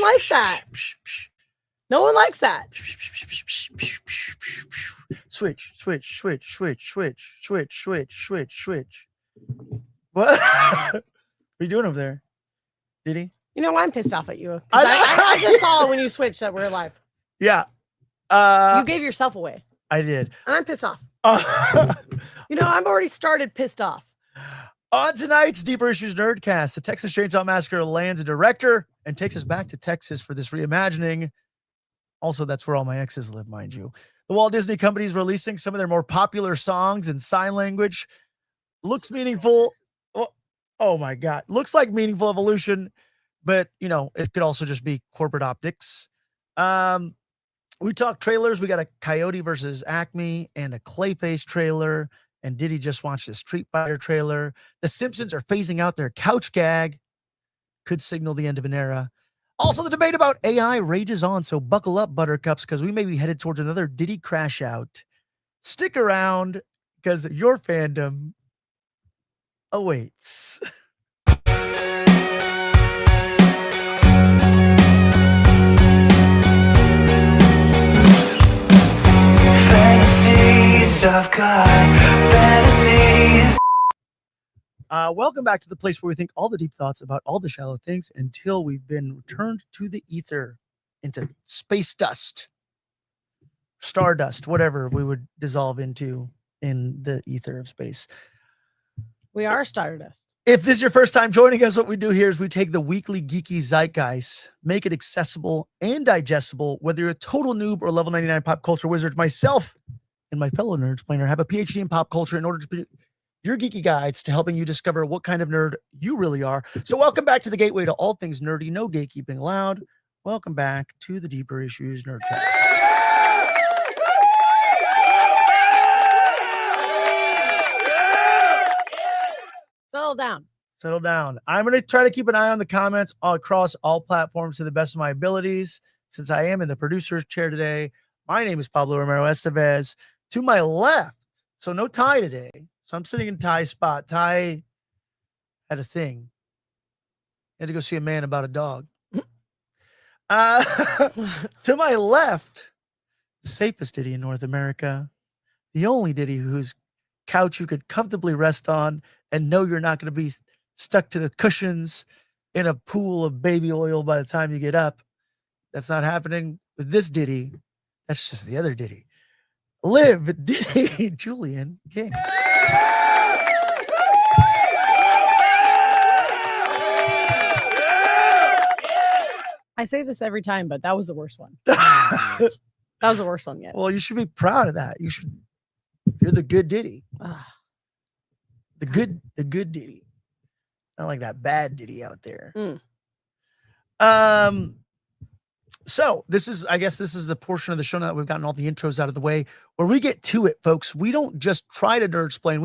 likes that. No one likes that. Switch. What? What are you doing over there, Didi? You know, I'm pissed off at you. I just saw when you switched that we're live. Yeah. You gave yourself away. I did. And I'm pissed off. You know, I'm already started pissed off. On tonight's Deeper Issues Nerdcast, the Texas Chainsaw Massacre lands a director and takes us back to Texas for this reimagining. Also, that's where all my exes live, mind you. The Walt Disney Company is releasing some of their more popular songs in sign language. Looks meaningful. Oh my God. Looks like meaningful evolution, but, you know, it could also just be corporate optics. We talked trailers. We got a Coyote versus Acme and a Clayface trailer. And Didi just watched the Street Fighter trailer. The Simpsons are phasing out their couch gag. Could signal the end of an era. Also, the debate about AI rages on, so buckle up, buttercups, because we may be headed towards another Didi crash out. Stick around, because your fandom awaits. Fantasies of God, fantasies. Welcome back to the place where we think all the deep thoughts about all the shallow things until we've been returned to the ether, into space dust, stardust, whatever we would dissolve into in the ether of space. We are stardust. If this is your first time joining us, what we do here is we take the weekly geeky zeitgeist, make it accessible and digestible, whether you're a total noob or level 99 pop culture wizard. Myself and my fellow nerdsplainer have a PhD in pop culture in order to be your geeky guides to helping you discover what kind of nerd you really are. So welcome back to the gateway to all things nerdy, no gatekeeping allowed. Welcome back to the Deeper Issues Nerdcast. Settle down. I'm going to try to keep an eye on the comments all across all platforms to the best of my abilities. Since I am in the producer's chair today, my name is Pablo Romero Estevez. To my left, so no Ty today. So I'm sitting in Ty's spot. Ty had a thing. He had to go see a man about a dog. To my left, the safest Didi in North America, the only Didi whose couch you could comfortably rest on and know you're not going to be stuck to the cushions in a pool of baby oil by the time you get up. That's not happening with this Didi. That's just the other Didi. Live Didi Julian King. I say this every time, but that was the worst one. That was the worst one yet. Well, you should be proud of that. You're the good Didi. The good Didi. Not like that bad Didi out there. So I guess this is the portion of the show now that we've gotten all the intros out of the way where we get to it, folks. We don't just try to nerdsplain.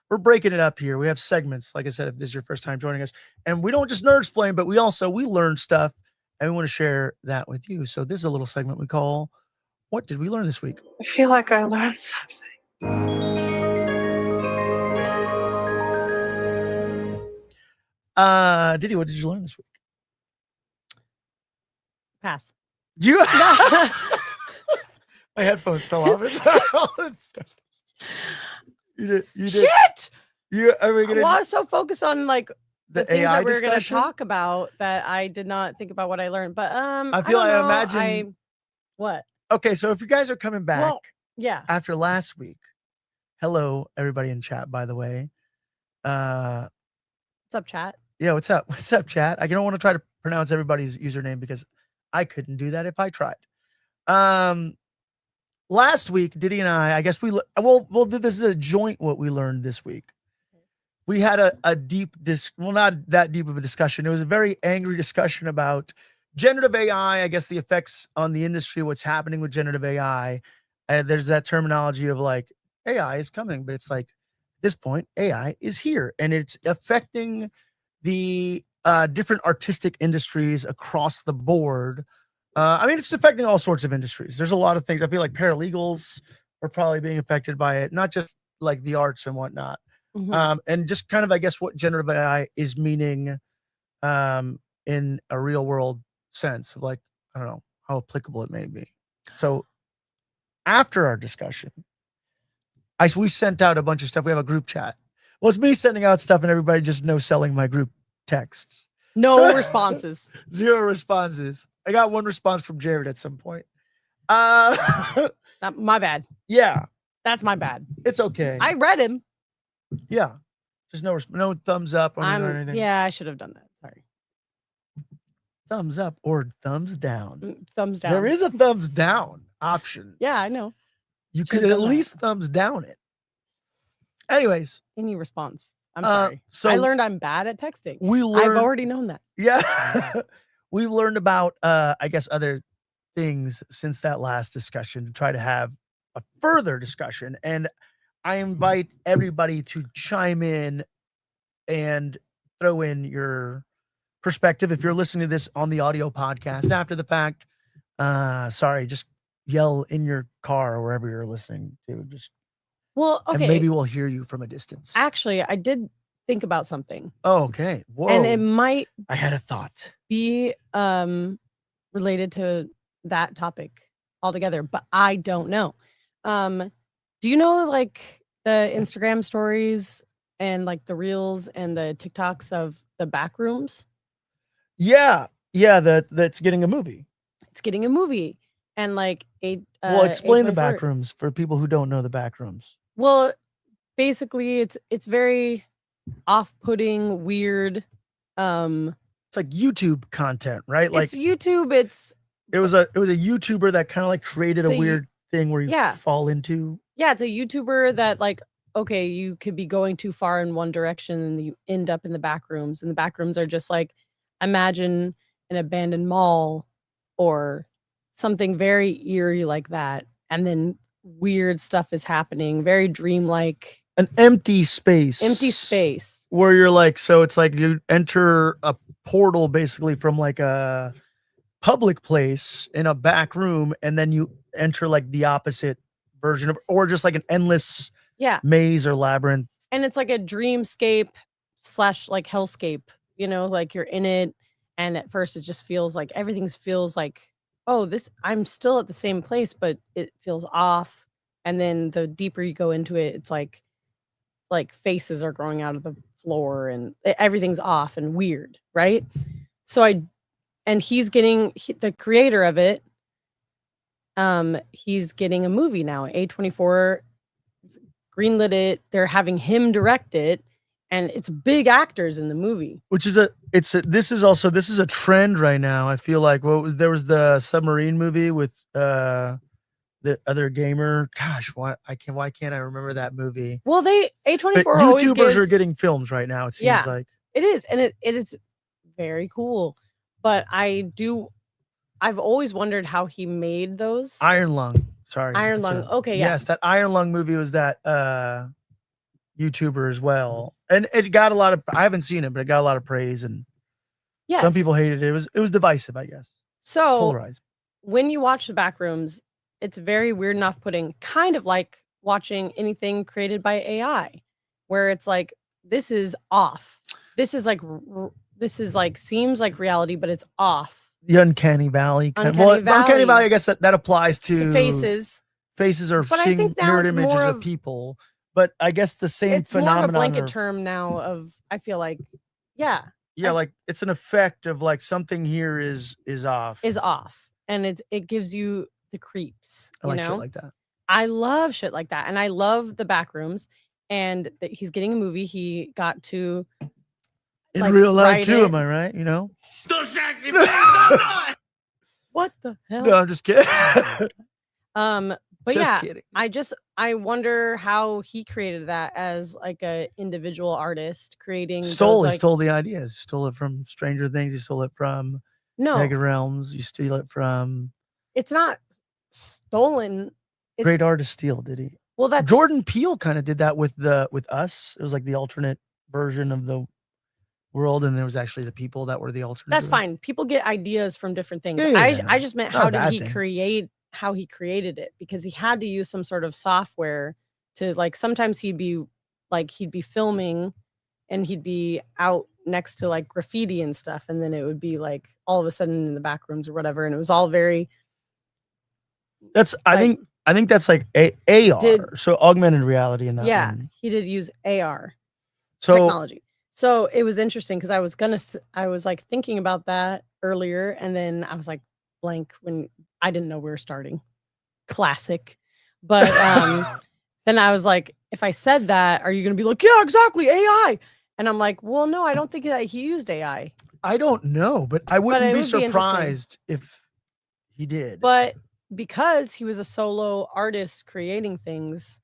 We're breaking it up here. We have segments. Like I said, if this is your first time joining us, and we don't just nerdsplain, but we learn stuff and we want to share that with you. So this is a little segment we call, What Did We Learn This Week? I feel like I learned something. Didi, what did you learn this week? Pass. My headphones fell off. You did. Shit! I was so focused on like the things AI that we were going to discussion? talk about that I did not think about what I learned. But what? Okay, so if you guys are coming back, Well, yeah. after last week, hello everybody in chat. By the way, What's up, chat? Yeah, what's up? What's up, chat? I don't want to try to pronounce everybody's username because I couldn't do that if I tried. Last week, Didi and I guess we'll do this as a joint what we learned this week. We had a deep not that deep of a discussion. It was a very angry discussion about generative AI, I guess the effects on the industry, what's happening with generative AI. There's that terminology of like AI is coming, but it's like at this point, AI is here and it's affecting the different artistic industries across the board. It's affecting all sorts of industries. There's a lot of things. I feel like paralegals are probably being affected by it, not just like the arts and whatnot. Mm-hmm. And just kind of, I guess, what generative AI is meaning in a real world sense of like, I don't know how applicable it may be. So after our discussion, we sent out a bunch of stuff. We have a group chat. Well, it's me sending out stuff and everybody just no selling my group texts. No responses. 0 responses. I got 1 response from Jared at some point. My bad. Yeah, That's my bad. it's okay. I read him. Yeah, just no thumbs up or anything. Yeah, I should have done that. Sorry. Thumbs up or thumbs down. Thumbs down. There is a thumbs down option. Yeah, I know. You Should've could at done that. least thumbs down it. Anyways, Any response. I'm sorry. so I learned I'm bad at texting. we learned. I've already known that. Yeah, we learned about I guess other things since that last discussion to try to have a further discussion, and I invite everybody to chime in and throw in your perspective. If you're listening to this on the audio podcast after the fact, sorry, just yell in your car or wherever you're listening to. Just Well, okay. and maybe we'll hear you from a distance. Actually, I did think about something. Oh, okay. Whoa. And it might I had a thought. be related to that topic altogether, but I don't know. Do you know like the Instagram stories and like the reels and the TikToks of the back rooms? Yeah. That's getting a movie. It's getting a movie. And like Well, explain the A24 back rooms for people who don't know the back rooms. Well, basically it's very off-putting, weird. It's like YouTube content, right? Like It's YouTube, it was a YouTuber that kind of like created a It's a weird thing where you yeah. fall into. Yeah, it's a YouTuber that like, okay, you could be going too far in one direction and you end up in the back rooms. And the back rooms are just like, imagine an abandoned mall or something very eerie like that. And then weird stuff is happening, very dreamlike. An empty space. Where you're like, so it's like you enter a portal basically from like a public place in a back room, and then you enter like the opposite version of, or just like an endless maze or labyrinth. And it's like a dreamscape / like hellscape, like you're in it. And at first it just feels like everything feels like, oh, I'm still at the same place, but it feels off. And then the deeper you go into it, it's like faces are growing out of the floor and everything's off and weird. Right. So he's getting the creator of it. He's getting a movie now. A24 greenlit it. They're having him direct it, and it's big actors in the movie. Which is this is a trend right now. I feel like there was the submarine movie with the other gamer. Gosh, why can't I remember that movie? Well, A24 but always YouTubers are getting films right now. It seems like it is, and it is very cool. But I've always wondered how he made those. Iron Lung. Sorry. Iron Lung. Okay, yeah. Yes, that Iron Lung movie was that YouTuber as well. And it got a lot of, I haven't seen it, but it got a lot of praise, and some people hated it. It was divisive, I guess. So polarized. When you watch the back rooms, it's very weird and off-putting, kind of like watching anything created by AI, where it's like, this is off. This is like seems like reality, but it's off. The Uncanny Valley. Uncanny Uncanny Valley, I guess that applies to faces. Faces are But I seeing think now mirrored it's images more of people. But I guess the same It's more of a phenomenon. blanket term now of, I feel like, yeah, like it's an effect of like something here is off. And it gives you the creeps. I like shit like that. I love shit like that. And I love the back rooms. And he's getting a movie. He got to in real life too, am I right? What the hell? No, I'm just kidding. But just kidding. I wonder how he created that as like a individual artist creating. He stole the ideas. He stole it from Stranger Things. He stole it from Mega Realms. You steal it from. It's not stolen. Great artist steal, did he? Well, that's Jordan Peele kind of did that with Us. It was like the alternate version of the world, and there was actually the people that were the alternate. That's fine. People get ideas from different things. Yeah, I just meant how did he created it, because he had to use some sort of software to, like, sometimes he'd be filming and he'd be out next to like graffiti and stuff, and then it would be like all of a sudden in the back rooms or whatever, and it was all very. That's I think that's like AR, so augmented reality in that one. He did use AR So technology. So it was interesting because I was like thinking about that earlier, and then I was like blank when I didn't know we were starting. Classic. But then I was like, if I said that, are you going to be like, yeah, exactly, AI? And I'm like, well, no, I don't think that he used AI. I don't know, but I wouldn't be surprised if he did. But because he was a solo artist creating things,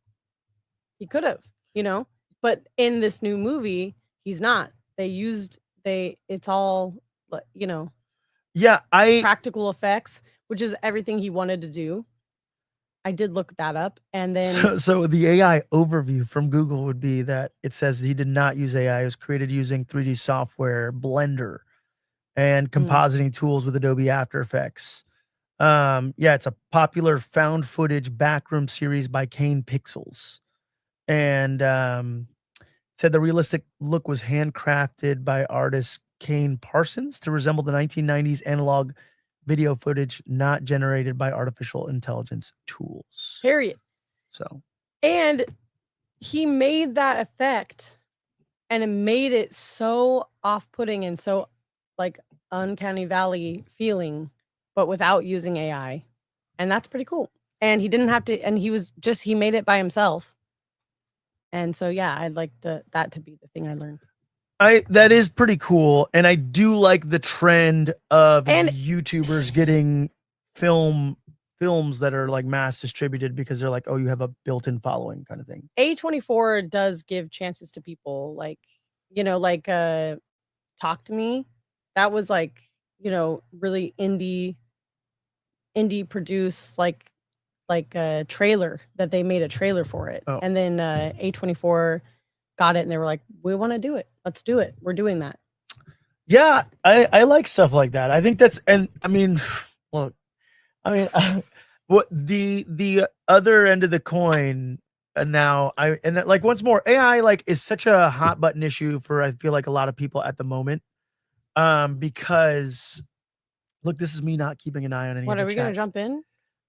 he could have, you know? But in this new movie, he's not. It's all, you know, practical effects, which is everything he wanted to do. I did look that up, and then so the AI overview from Google would be that it says he did not use AI. It was created using 3D software, Blender, and compositing tools with Adobe After Effects. It's a popular found footage backroom series by Kane Pixels, and said the realistic look was handcrafted by artist Kane Parsons to resemble the 1990s analog video footage not generated by artificial intelligence tools. Period. So, and he made that effect, and it made it so off-putting and so like uncanny valley feeling, but without using AI, and that's pretty cool. And he didn't have to, and he made it by himself. And so, yeah, I'd like that to be the thing I learned. That is pretty cool, and I do like the trend of YouTubers getting films that are like mass distributed because they're like, oh, you have a built-in following kind of thing. A24 does give chances to people, like, you know, like Talk to Me. That was like, you know, really indie produced, like a trailer that they made a trailer for it. And then A24 got it, and they were like, we want to do it. Let's do it. We're doing that. Yeah, I like stuff like that. I think that's, and I mean, look, I mean, what the other end of the coin now, like once more, AI like is such a hot button issue for, I feel like, a lot of people at the moment, because look, this is me not keeping an eye on any. What, are we going to jump in?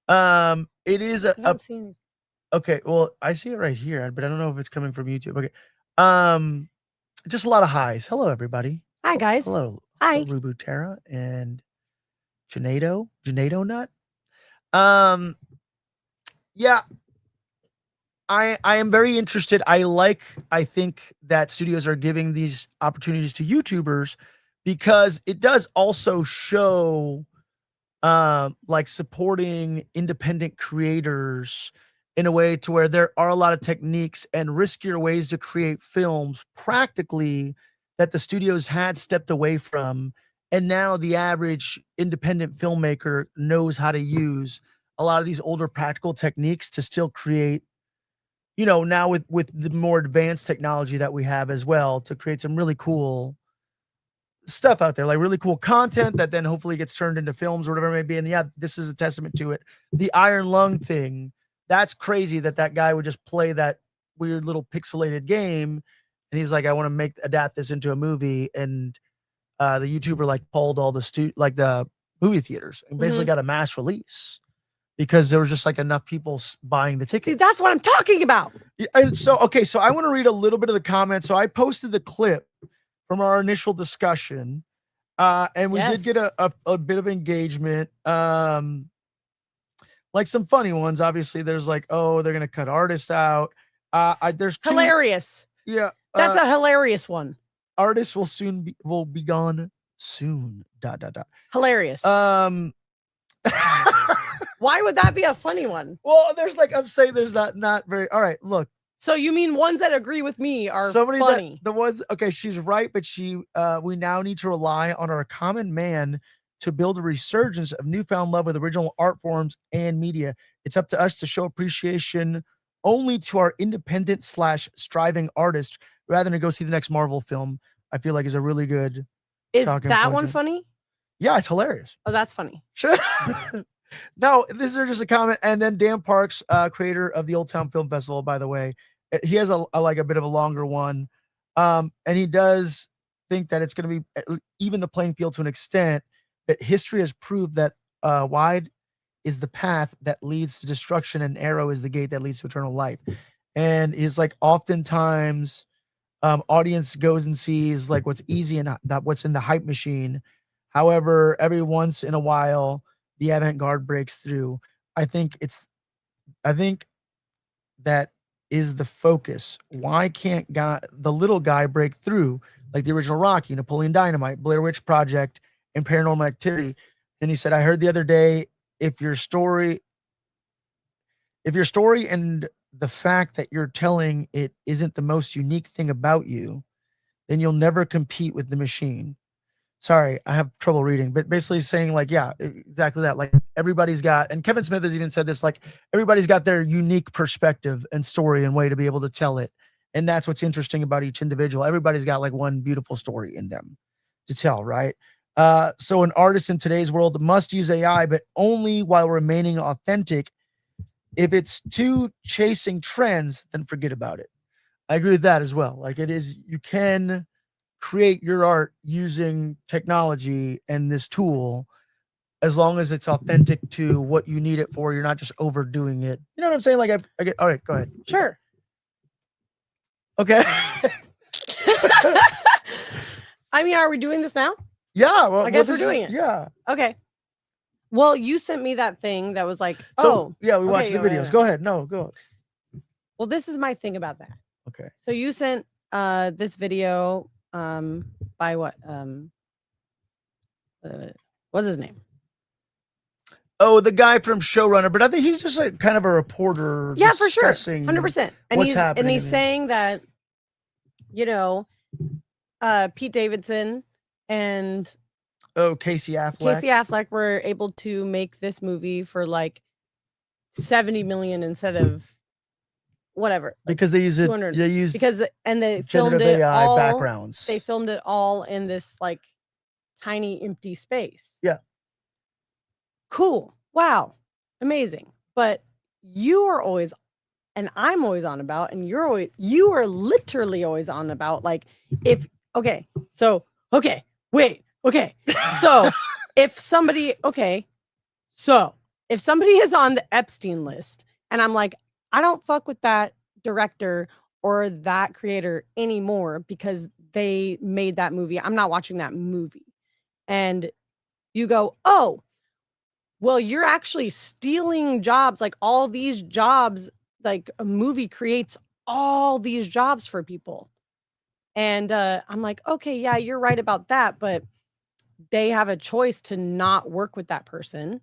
It is okay. Well, I see it right here, but I don't know if it's coming from YouTube. Okay. Just a lot of highs. Hello, everybody. Hi, guys. Hello. Hi. Rubu Terra and Janado Nut. Yeah. I am very interested. I think that studios are giving these opportunities to YouTubers because it does also show like supporting independent creators in a way to where there are a lot of techniques and riskier ways to create films practically that the studios had stepped away from. And now the average independent filmmaker knows how to use a lot of these older practical techniques to still create, you know, now with the more advanced technology that we have as well, to create some really cool stuff out there, like really cool content that then hopefully gets turned into films or whatever it may be. And yeah, this is a testament to it. The Iron Lung thing, that's crazy that guy would just play that weird little pixelated game, and he's like, I want to adapt this into a movie. And the YouTuber like pulled all the movie theaters and basically got a mass release because there was just like enough people buying the tickets. See, that's what I'm talking about. And so, okay, so I want to read a little bit of the comments. So I posted the clip from our initial discussion, and we did get a bit of engagement. Like some funny ones. Obviously, there's like, oh, they're gonna cut artists out. There's hilarious. Yeah, that's a hilarious one. Artists will be gone soon. ... Hilarious. Why would that be a funny one? Well, there's like, I'm saying there's not very. All right, look. So you mean ones that agree with me are funny? The ones, okay, she's right, but we now need to rely on our common man to build a resurgence of newfound love with original art forms and media. It's up to us to show appreciation only to our independent / striving artists rather than to go see the next Marvel film. I feel like is a really good. Is that one funny? Yeah, it's hilarious. Oh, that's funny. No, this is just a comment. And then Dan Parks, creator of the Old Town Film Festival, by the way, he has a bit of a longer one. And he does think that it's going to be even the playing field to an extent that history has proved that wide is the path that leads to destruction and narrow is the gate that leads to eternal life. And is like oftentimes audience goes and sees like what's easy and not what's in the hype machine. However, every once in a while, the avant-garde breaks through. I think that is the focus. Why can't the little guy break through like the original Rocky, Napoleon Dynamite, Blair Witch Project, and Paranormal Activity? And he said, I heard the other day, if your story and the fact that you're telling it isn't the most unique thing about you, then you'll never compete with the machine. Sorry, I have trouble reading, but basically saying like, yeah, exactly that. Like everybody's got, and Kevin Smith has even said this, like everybody's got their unique perspective and story and way to be able to tell it. And that's what's interesting about each individual. Everybody's got like one beautiful story in them to tell, right? So an artist in today's world must use AI, but only while remaining authentic. If it's too chasing trends, then forget about it. I agree with that as well. Like it is, you can create your art using technology and this tool as long as it's authentic to what you need it for. You're not just overdoing it. You know what I'm saying? Like I get, all right, go ahead. Sure. Okay. I mean, are we doing this now? Yeah. Well, I guess we're doing it. Yeah. Okay. Well, you sent me that thing that was like, So, yeah, we okay, watched the videos. yeah. Go ahead. No, go. Well, this is my thing about that. Okay. So you sent this video by what? What's his name? Oh, the guy from Showrunner, but I think he's just like kind of a reporter. Yeah, for sure. discussing 100%. And what's happening. he's saying that, you know, Pete Davidson and Casey Affleck. Casey Affleck were able to make this movie for like 70 million instead of whatever. Because they use it. 200. They use and they filmed generative it AI all. backgrounds. They filmed it all in this like tiny empty space. Yeah. Cool. Wow. Amazing. But you are always, and I'm always on about, and you are literally always on about like if so if somebody is on the Epstein list and I'm like, I don't fuck with that director or that creator anymore because they made that movie. I'm not watching that movie. And you go, oh, well, you're actually stealing jobs, like all these jobs, like a movie creates all these jobs for people. And I'm like, okay, yeah, you're right about that. But they have a choice to not work with that person.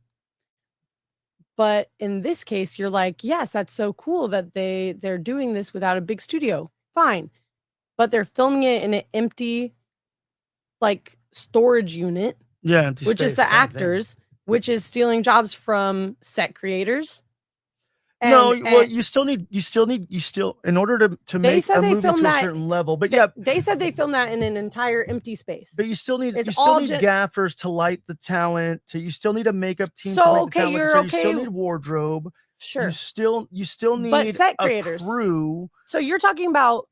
But in this case, you're like, yes, that's so cool that they're doing this without a big studio. Fine. But they're filming it in an empty, like, storage unit. Yeah, empty which space is the kind of thing. actors, which is stealing jobs from set creators. Well, And you still in order to make said a they movie to filmed a that- certain level. But yeah, they said they filmed that in an entire empty space. but you still need It's all gaffers to light the talent. You still need a makeup team So, to light okay, the talent. you're So you still okay- need wardrobe. Sure. You still need But set a creators. crew. So you're talking about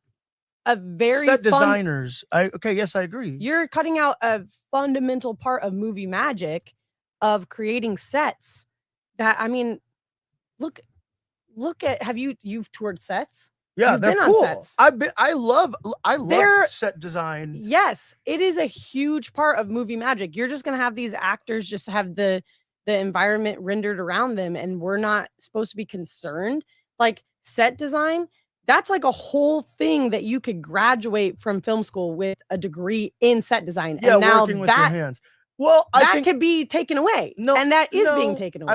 a very set fun, designers. Yes, I agree. you're cutting out a fundamental part of movie magic of creating sets that, I mean, look at, you've toured sets? Yeah, You've they're been on cool. sets. I love They're- set design. Yes, it is a huge part of movie magic. You're just going to have these actors just have the environment rendered around them, and we're not supposed to be concerned. Like set design, that's like a whole thing that you could graduate from film school with a degree in set design. Yeah, And now working with your that hands. Well, I think could be taken away. And that is being taken away.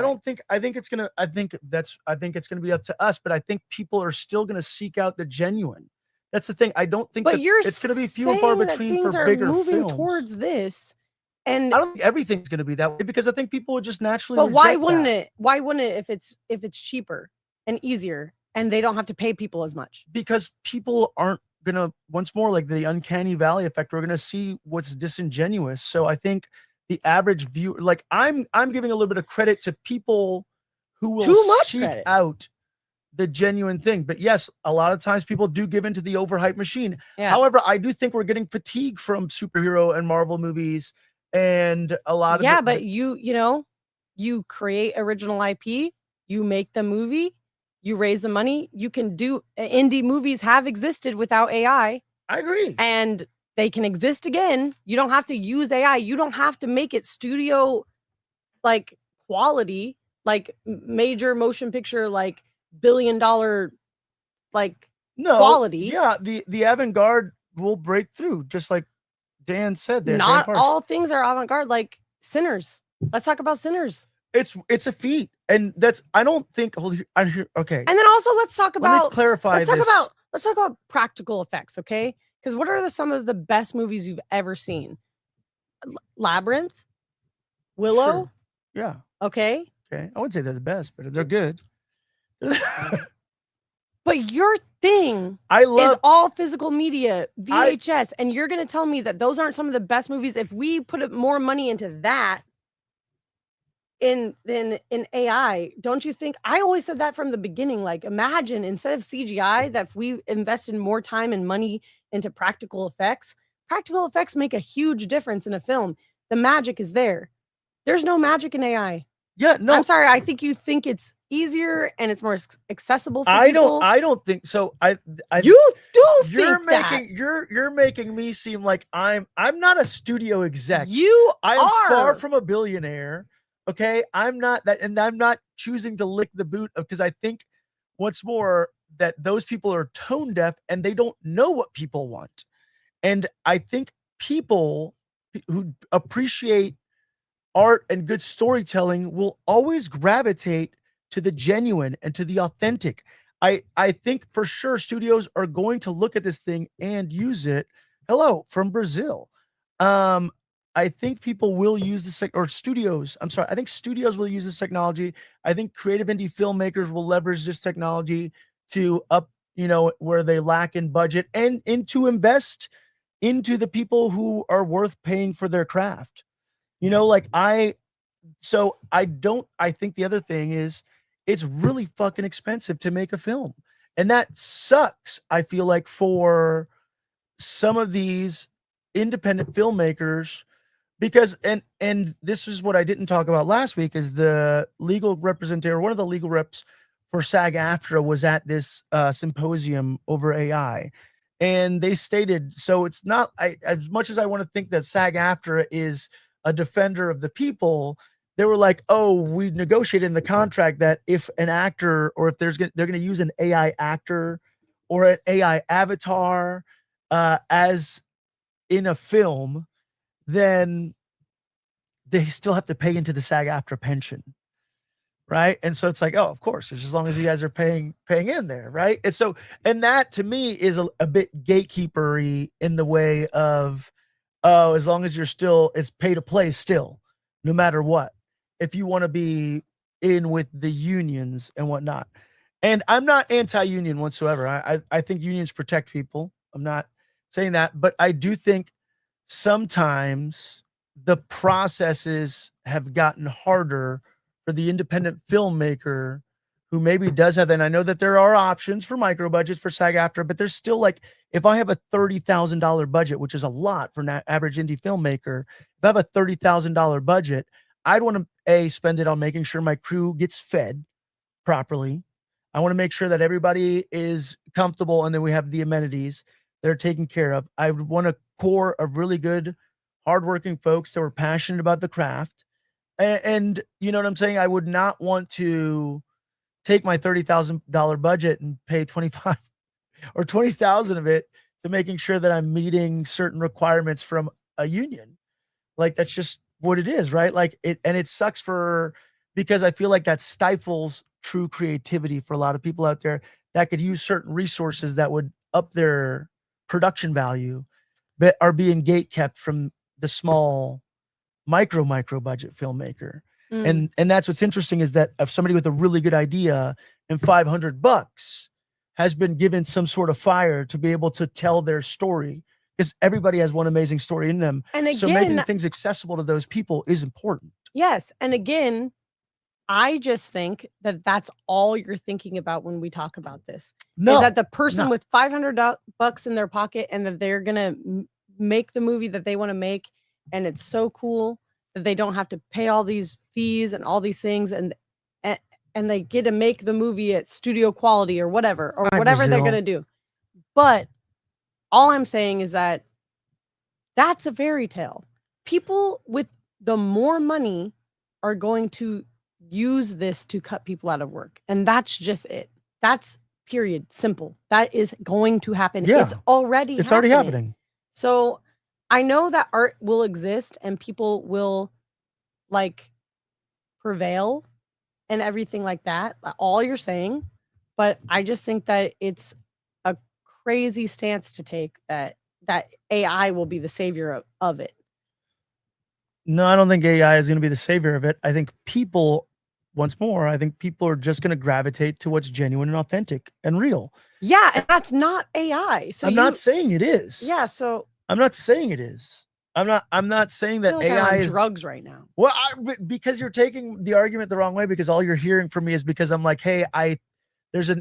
I think it's gonna be up to us, but I think people are still gonna seek out the genuine. That's the thing. I don't think But that you're it's gonna be few and far saying that between things for are bigger moving films. towards this. And I don't think everything's gonna be that way because I think people would just naturally. but why reject wouldn't that. it? Why wouldn't it if it's cheaper and easier and they don't have to pay people as much? Because people aren't gonna, once more, like the uncanny valley effect, we're gonna see what's disingenuous. So I think the average viewer, like I'm giving a little bit of credit to people who will Too much seek credit. out the genuine thing. But yes, a lot of times people do give into the overhyped machine. Yeah. However, I do think we're getting fatigue from superhero and Marvel movies and a lot of Yeah, but you know, you create original IP, you make the movie, you raise the money, you can do indie movies have existed without AI. I agree. And they can exist again. You don't have to use AI. You don't have to make it studio like quality, like major motion picture, like $1 billion like quality. Yeah, the avant-garde will break through, just like Dan said there. Not all things are avant-garde, like Sinners. Let's talk about Sinners. It's a feat. And that's I don't think okay. And then also let's talk about Let me clarify let's talk about practical effects, okay? Because what are some of the best movies you've ever seen? Labyrinth, Willow. Sure. Yeah. Okay. I wouldn't say they're the best, but they're good. But your thing is all physical media, VHS, and you're going to tell me that those aren't some of the best movies. If we put more money into that in AI, don't you think? I always said that from the beginning. Like, imagine instead of CGI, that if we invested more time and money into practical effects make a huge difference in a film. The magic is there. There's no magic in AI. Yeah, no. I'm sorry. I think you think it's easier and it's more accessible for people. I don't think so. You do think that. You're making me seem like I'm not a studio exec. I am far from a billionaire. Okay, I'm not that, and I'm not choosing to lick the boot of, because I think what's more that those people are tone deaf and they don't know what people want. And I think people who appreciate art and good storytelling will always gravitate to the genuine and to the authentic. I think for sure studios are going to look at this thing and use it. Hello from Brazil. I think people will use this, or studios. I'm sorry. I think studios will use this technology. I think creative indie filmmakers will leverage this technology to up, where they lack in budget and to invest into the people who are worth paying for their craft. I think the other thing is it's really fucking expensive to make a film. And that sucks. I feel like for some of these independent filmmakers, because, and this is what I didn't talk about last week, is the legal representative, one of the legal reps for SAG-AFTRA was at this symposium over AI. And they stated, so it's not, as much as I want to think that SAG-AFTRA is a defender of the people, they were like, oh, we negotiated in the contract that if an actor, or if they're going to use an AI actor or an AI avatar as in a film, then they still have to pay into the SAG-AFTRA pension. Right. And so it's like, oh, of course, as long as you guys are paying in there. Right. And so, and that to me is a bit gatekeepery in the way of, oh, as long as you're still, it's pay to play still, no matter what, if you want to be in with the unions and whatnot. And I'm not anti-union whatsoever. I think unions protect people. I'm not saying that, but I do think sometimes the processes have gotten harder for the independent filmmaker who maybe does have, and I know that there are options for micro budgets for SAG-AFTRA, but there's still like, if I have a $30,000 budget, which is a lot for an average indie filmmaker, if I have a $30,000 budget, I'd want to spend it on making sure my crew gets fed properly. I want to make sure that everybody is comfortable, and then we have the amenities that are taken care of. I would want a core of really good, hardworking folks that were passionate about the craft. And you know what I'm saying? I would not want to take my $30,000 budget and pay 25 or 20,000 of it to making sure that I'm meeting certain requirements from a union. Like, that's just what it is, right? Like it sucks because I feel like that stifles true creativity for a lot of people out there that could use certain resources that would up their production value, but are being gate kept from the small micro budget filmmaker. And that's what's interesting, is that if somebody with a really good idea and $500 has been given some sort of fire to be able to tell their story, because everybody has one amazing story in them. And again, so making things accessible to those people is important. Yes. And again, I just think that that's all you're thinking about when we talk about this. No, is that the person no. with $500 in their pocket and that they're gonna make the movie that they want to make, and it's so cool that they don't have to pay all these fees and all these things, and they get to make the movie at studio quality or whatever they're gonna do. But all I'm saying is that that's a fairy tale. People with the more money are going to use this to cut people out of work. And that's just it. That's period. Simple. That is going to happen. Yeah. It's already happening. So I know that art will exist and people will like prevail and everything like that. All you're saying. But I just think that it's a crazy stance to take that AI will be the savior of it. No, I don't think AI is going to be the savior of it. I think people, once more, I think people are just going to gravitate to what's genuine and authentic and real. Yeah, and that's not AI. So I'm not saying it is. Yeah, so I'm not saying it is. I'm not saying that I feel like AI I'm on is drugs right now. Well, because you're taking the argument the wrong way, because all you're hearing from me is because I'm like, hey, there's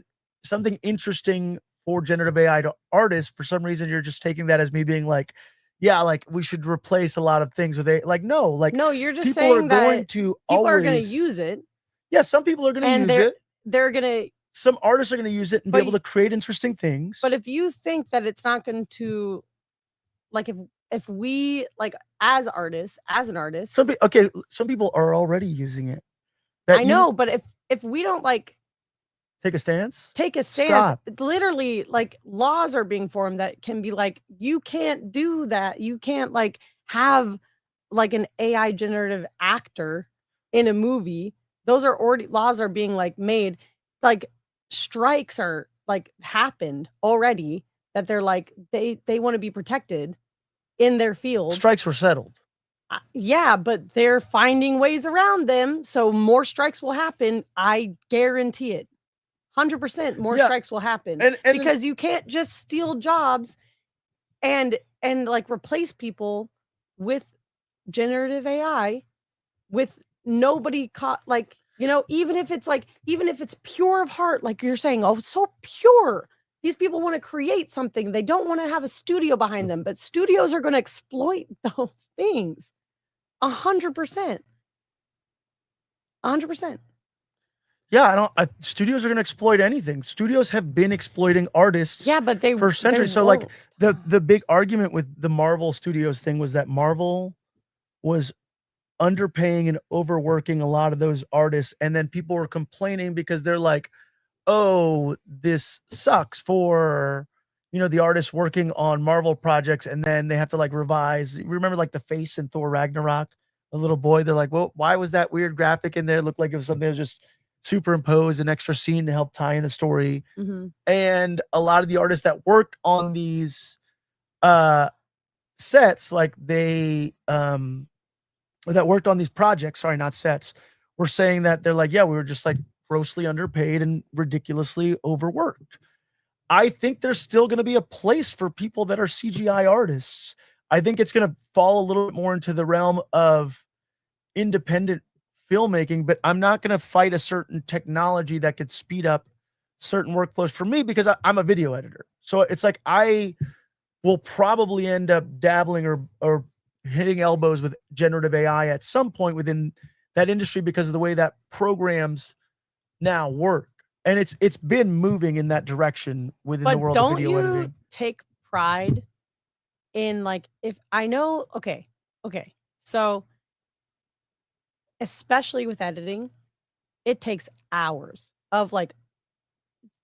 something interesting for generative AI to artists. For some reason, you're just taking that as me being like, yeah, like we should replace a lot of things with AI. Like, no, like no, you're just people saying are that going to people are going to always use it. Yeah, some people are going to use it. They're going to. Some artists are going to use it and be able to create interesting things. But if you think that it's not going to, like, if we like as artists, as an artist, some people are already using it. I know, but if we don't like take a stance, stop. Literally, like laws are being formed that can be like, you can't do that. You can't like have like an AI generative actor in a movie. Those are already laws are being like made. Like strikes are like happened already that they're like they want to be protected in their field. Strikes were settled. Yeah, but they're finding ways around them. So more strikes will happen. I guarantee it. 100% more strikes will happen. And because you can't just steal jobs and like replace people with generative AI with nobody caught, like, you know, even if it's pure of heart, like you're saying, oh, it's so pure. These people want to create something. They don't want to have a studio behind them, but studios are going to exploit those things. 100%. 100%. Yeah, studios are going to exploit anything. Studios have been exploiting artists but for centuries. So like the big argument with the Marvel Studios thing was that Marvel was underpaying and overworking a lot of those artists. And then people were complaining because they're like, oh, this sucks for, the artists working on Marvel projects. And then they have to like revise. Remember like the face in Thor Ragnarok, a little boy, they're like, well, why was that weird graphic in there? It looked like it was something that was just superimpose an extra scene to help tie in the story. Mm-hmm. And a lot of the artists that worked on these sets, like they that worked on these projects, sorry, not sets, were saying that they're like, yeah, we were just like grossly underpaid and ridiculously overworked. I think there's still going to be a place for people that are CGI artists. I think it's going to fall a little bit more into the realm of independent filmmaking, but I'm not going to fight a certain technology that could speed up certain workflows for me because I'm a video editor. So it's like I will probably end up dabbling or hitting elbows with generative AI at some point within that industry because of the way that programs now work. And it's been moving in that direction within the world of video editing. Don't you take pride in like, if I know, okay. So especially with editing, it takes hours of like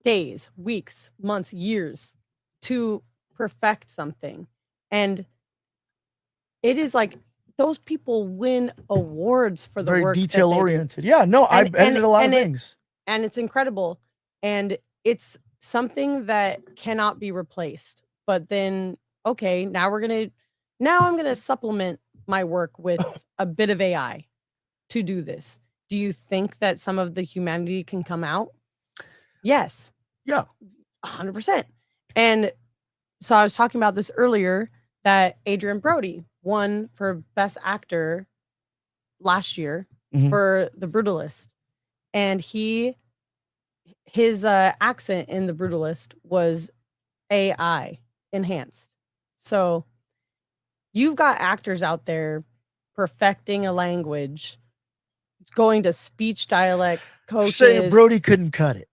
days, weeks, months, years to perfect something. And it is like those people win awards for the very work. Detail oriented. Yeah, no, I've edited a lot of things. And it's incredible. And it's something that cannot be replaced. But then, okay, now I'm going to supplement my work with a bit of AI to do this. Do you think that some of the humanity can come out? Yes. Yeah. 100%. And so I was talking about this earlier that Adrian Brody won for Best Actor last year for The Brutalist. and his accent in The Brutalist was AI enhanced. So you've got actors out there perfecting a language, going to speech dialects You're saying coaches. Brody couldn't cut it.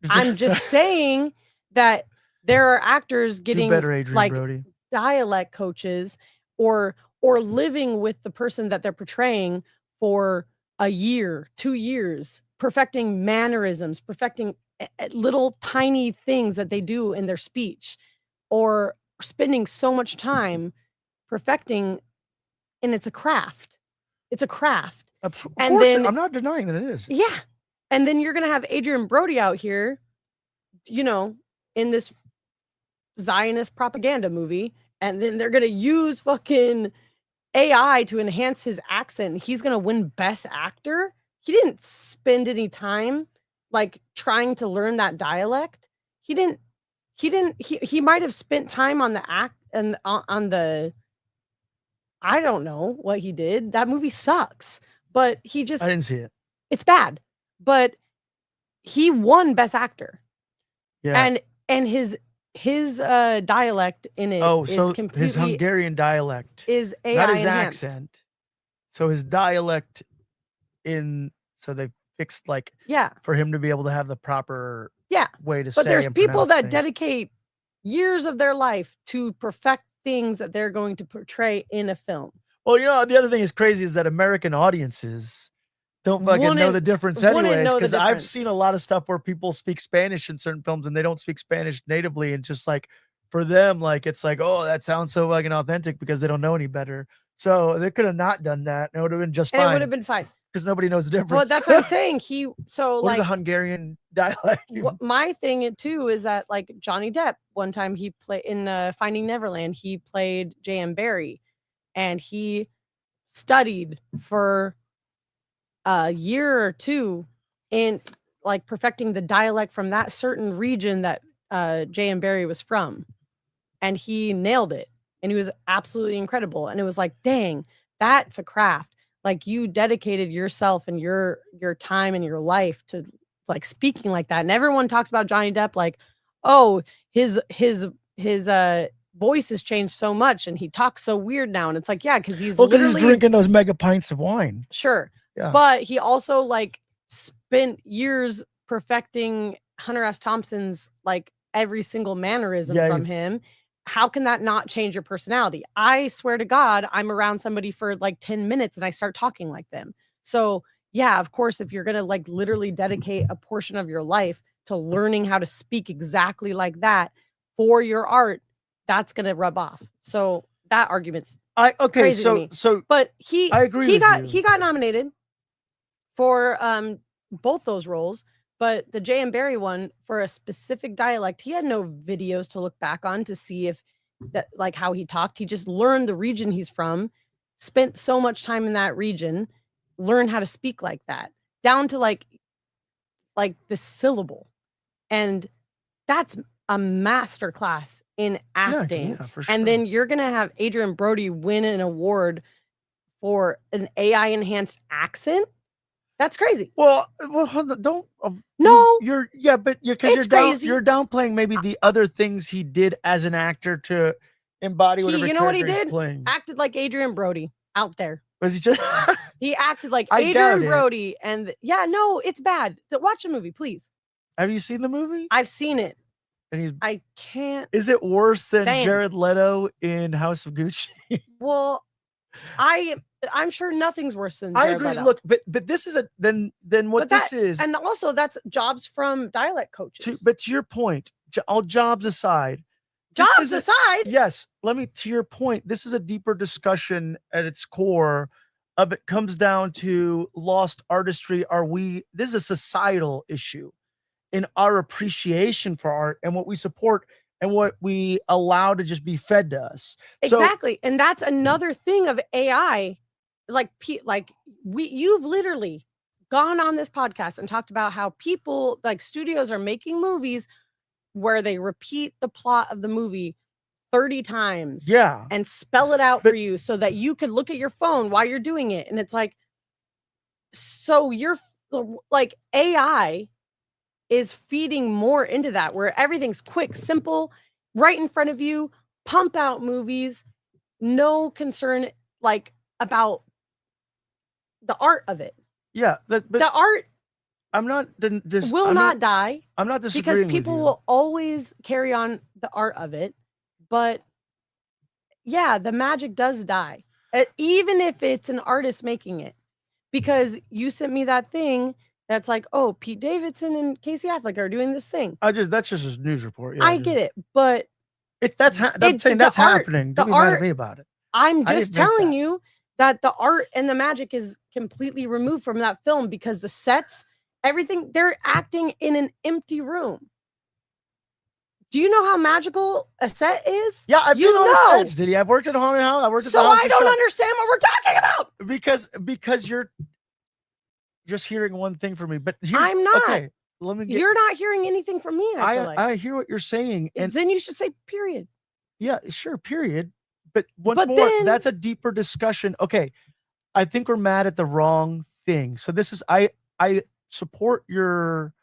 I'm just saying that there are actors Do getting better, Adrian like Brody. dialect coaches or living with the person that they're portraying for a year, 2 years, perfecting mannerisms, perfecting little tiny things that they do in their speech, or spending so much time perfecting, and it's a craft. It's a craft. Of And course, then I'm not denying that it is. yeah. And then you're gonna have Adrian Brody out here, you know, in this Zionist propaganda movie, and then they're gonna use fucking AI to enhance his accent. He's gonna win Best Actor. He didn't spend any time like trying to learn that dialect. He didn't. He might have spent time on the act and on the. I don't know what he did. That movie sucks. But he just. I didn't see it. It's bad. But he won Best Actor. Yeah. And his dialect in it is completely his Hungarian dialect is AI not his enhanced. accent. So his dialect so they fixed for him to be able to have the proper way to say. But there's people that things. dedicate years of their life to perfect things that they're going to portray in a film. Well, the other thing is crazy is that American audiences don't fucking know the difference anyways, because I've seen a lot of stuff where people speak Spanish in certain films and they don't speak Spanish natively, and just for them, it's oh, that sounds so fucking authentic because they don't know any better. So they could have not done that, and it would have been just fine. And it would have been fine because nobody knows the difference. Well, that's what I'm saying. What is a Hungarian dialect? My thing too is that Johnny Depp, one time he played in Finding Neverland, he played J.M. Barrie, and he studied for a year or two in perfecting the dialect from that certain region that J.M. Barrie was from, and he nailed it, and he was absolutely incredible. And it was dang, that's a craft. You dedicated yourself and your time and your life to speaking like that. And everyone talks about Johnny Depp oh, his voice has changed so much and he talks so weird now. And it's yeah, because he's he's drinking those mega pints of wine. Sure. Yeah. But he also spent years perfecting Hunter S. Thompson's every single mannerism from him. How can that not change your personality? I swear to God, I'm around somebody for 10 minutes and I start talking like them. So yeah, of course, if you're gonna literally dedicate a portion of your life to learning how to speak exactly like that for your art, that's gonna rub off. So that argument's crazy to me. But I agree. He got nominated for both those roles, but the J.M. Barrie one, for a specific dialect, he had no videos to look back on to see if that how he talked. He just learned the region he's from, spent so much time in that region, learned how to speak like that, down to the syllable. And that's a master class in acting. Yeah, for sure. And then you're gonna have Adrian Brody win an award for an AI enhanced accent. That's crazy. Well, don't. No, you're downplaying maybe the other things he did as an actor to embody whatever. You know what he character he's did? playing. Acted like Adrian Brody out there. Was he just? He acted like I doubt Adrian it. Brody, and yeah, no, it's bad. Watch the movie, please. Have you seen the movie? I've seen it. And I can't. Is it worse than Dang. Jared Leto in House of Gucci? Well, I'm sure nothing's worse than Jared I agree. Leto. Look, but this is then what this is, and also that's jobs from dialect coaches. but to your point, all jobs aside, yes. To your point, this is a deeper discussion at its core. It comes down to lost artistry. This is a societal issue in our appreciation for art and what we support and what we allow to just be fed to us. Exactly. And that's another thing of AI. You've literally gone on this podcast and talked about how people studios are making movies where they repeat the plot of the movie 30 times. Yeah. And spell it out for you so that you can look at your phone while you're doing it. And it's so you're like AI is feeding more into that, where everything's quick, simple, right in front of you, pump out movies, no concern like about the art of it. Yeah, but The art I'm not will not die I'm not because disagreeing with people you. will always carry on the art of it. But yeah, the magic does die, even if it's an artist making it. Because you sent me that thing that's like, oh, Pete Davidson and Casey Affleck are doing this thing. That's just a news report. Yeah, I get it, but I'm saying that's happening. Don't be mad at me about it. I'm I just didn't make telling that. you that the art and the magic is completely removed from that film because the sets, everything, they're acting in an empty room. Do you know how magical a set is? Yeah, I've been on sets, Didi. I've worked at a haunted house. I worked at the So house I don't understand what we're talking about. because you're just hearing one thing from me. But I'm not. Okay. Let me get. You're not hearing anything from me. I feel like I hear what you're saying, and then you should say period. yeah, sure, period. But once more, that's a deeper discussion. Okay, I think we're mad at the wrong thing. So this is I support your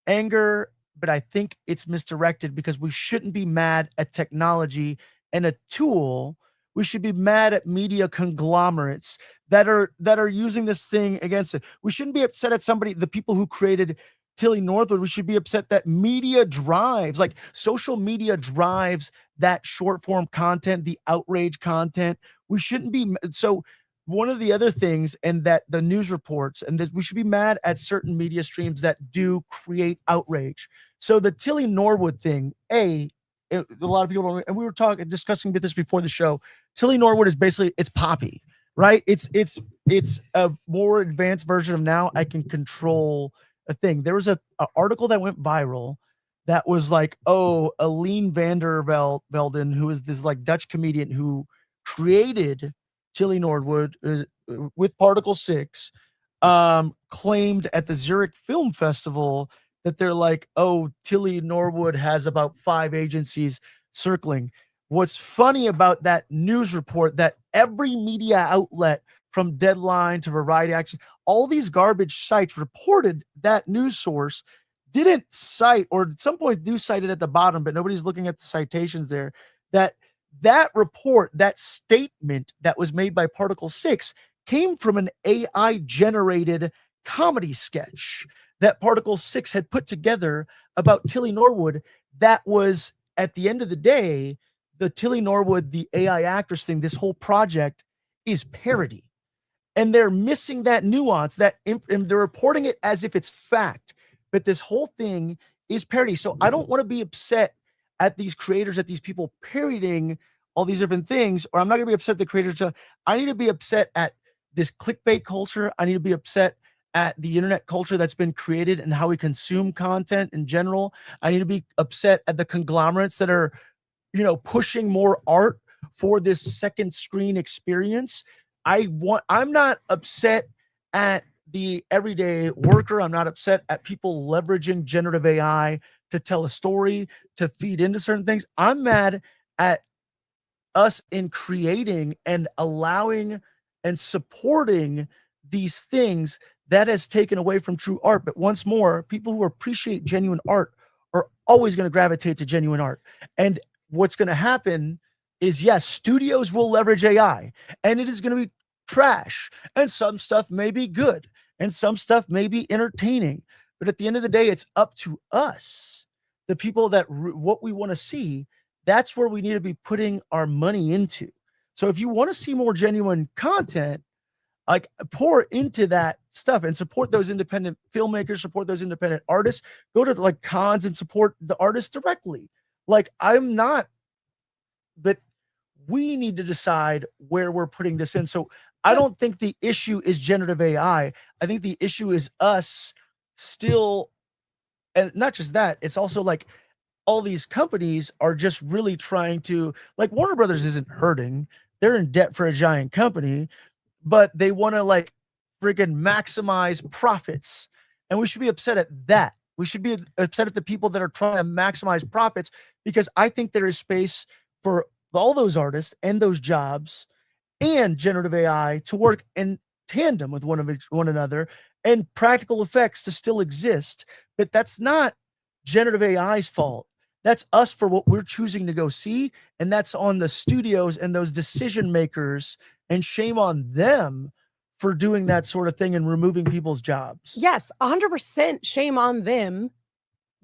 anger, but I think it's misdirected because we shouldn't be mad at technology and a tool. We should be mad at media conglomerates that are using this thing against it. We shouldn't be upset at the people who created Tilly Northwood. We should be upset that media drives, like social media drives that short form content, the outrage content. We shouldn't be. So one of the other things, and that the news reports, and that we should be mad at certain media streams that do create outrage. So the Tilly Norwood thing, a lot of people don't, and we were discussing this before the show. Tilly Norwood is basically, it's Poppy, right? It's a more advanced version of now I can control a thing. There was a article that went viral that was like, oh, Aline van der Velden, who is this like Dutch comedian who created Tilly Norwood with Particle 6, claimed at the Zurich Film Festival that they're like, oh, Tilly Norwood has about 5 agencies circling. What's funny about that news report, that every media outlet from Deadline to Variety Action, all these garbage sites reported that news source, didn't cite, or at some point do cite it at the bottom, but nobody's looking at the citations there, that report, that statement that was made by Particle 6 came from an AI generated comedy sketch that Particle 6 had put together about Tilly Norwood. That was, at the end of the day, the Tilly Norwood, the AI actress thing, this whole project is parody. And they're missing that nuance, and they're reporting it as if it's fact. But this whole thing is parody. So I don't want to be upset at these creators, at these people parodying all these different things, or I'm not going to be upset at the creators. I need to be upset at this clickbait culture. I need to be upset at the internet culture that's been created and how we consume content in general. I need to be upset at the conglomerates that are, pushing more art for this second screen experience. I'm not upset at the everyday worker. I'm not upset at people leveraging generative AI to tell a story, to feed into certain things. I'm mad at us in creating and allowing and supporting these things that has taken away from true art. But once more, people who appreciate genuine art are always going to gravitate to genuine art. And what's going to happen is, yes, studios will leverage AI, and it is going to be trash, and some stuff may be good, and some stuff may be entertaining. But at the end of the day, it's up to us, the people that what we want to see. That's where we need to be putting our money into. So if you want to see more genuine content, like, pour into that stuff and support those independent filmmakers, support those independent artists, go to like cons and support the artists directly. Like, but we need to decide where we're putting this in. So I don't think the issue is generative AI. I think the issue is us still, and not just that, it's also like all these companies are just really trying to, like, Warner Brothers isn't hurting. They're in debt for a giant company, but they want to like freaking maximize profits. And we should be upset at that. We should be upset at the people that are trying to maximize profits, because I think there is space for all those artists and those jobs and generative AI to work in tandem with one another and practical effects to still exist. But that's not generative AI's fault. That's us for what we're choosing to go see. And that's on the studios and those decision makers, and shame on them for doing that sort of thing and removing people's jobs. Yes, 100% shame on them.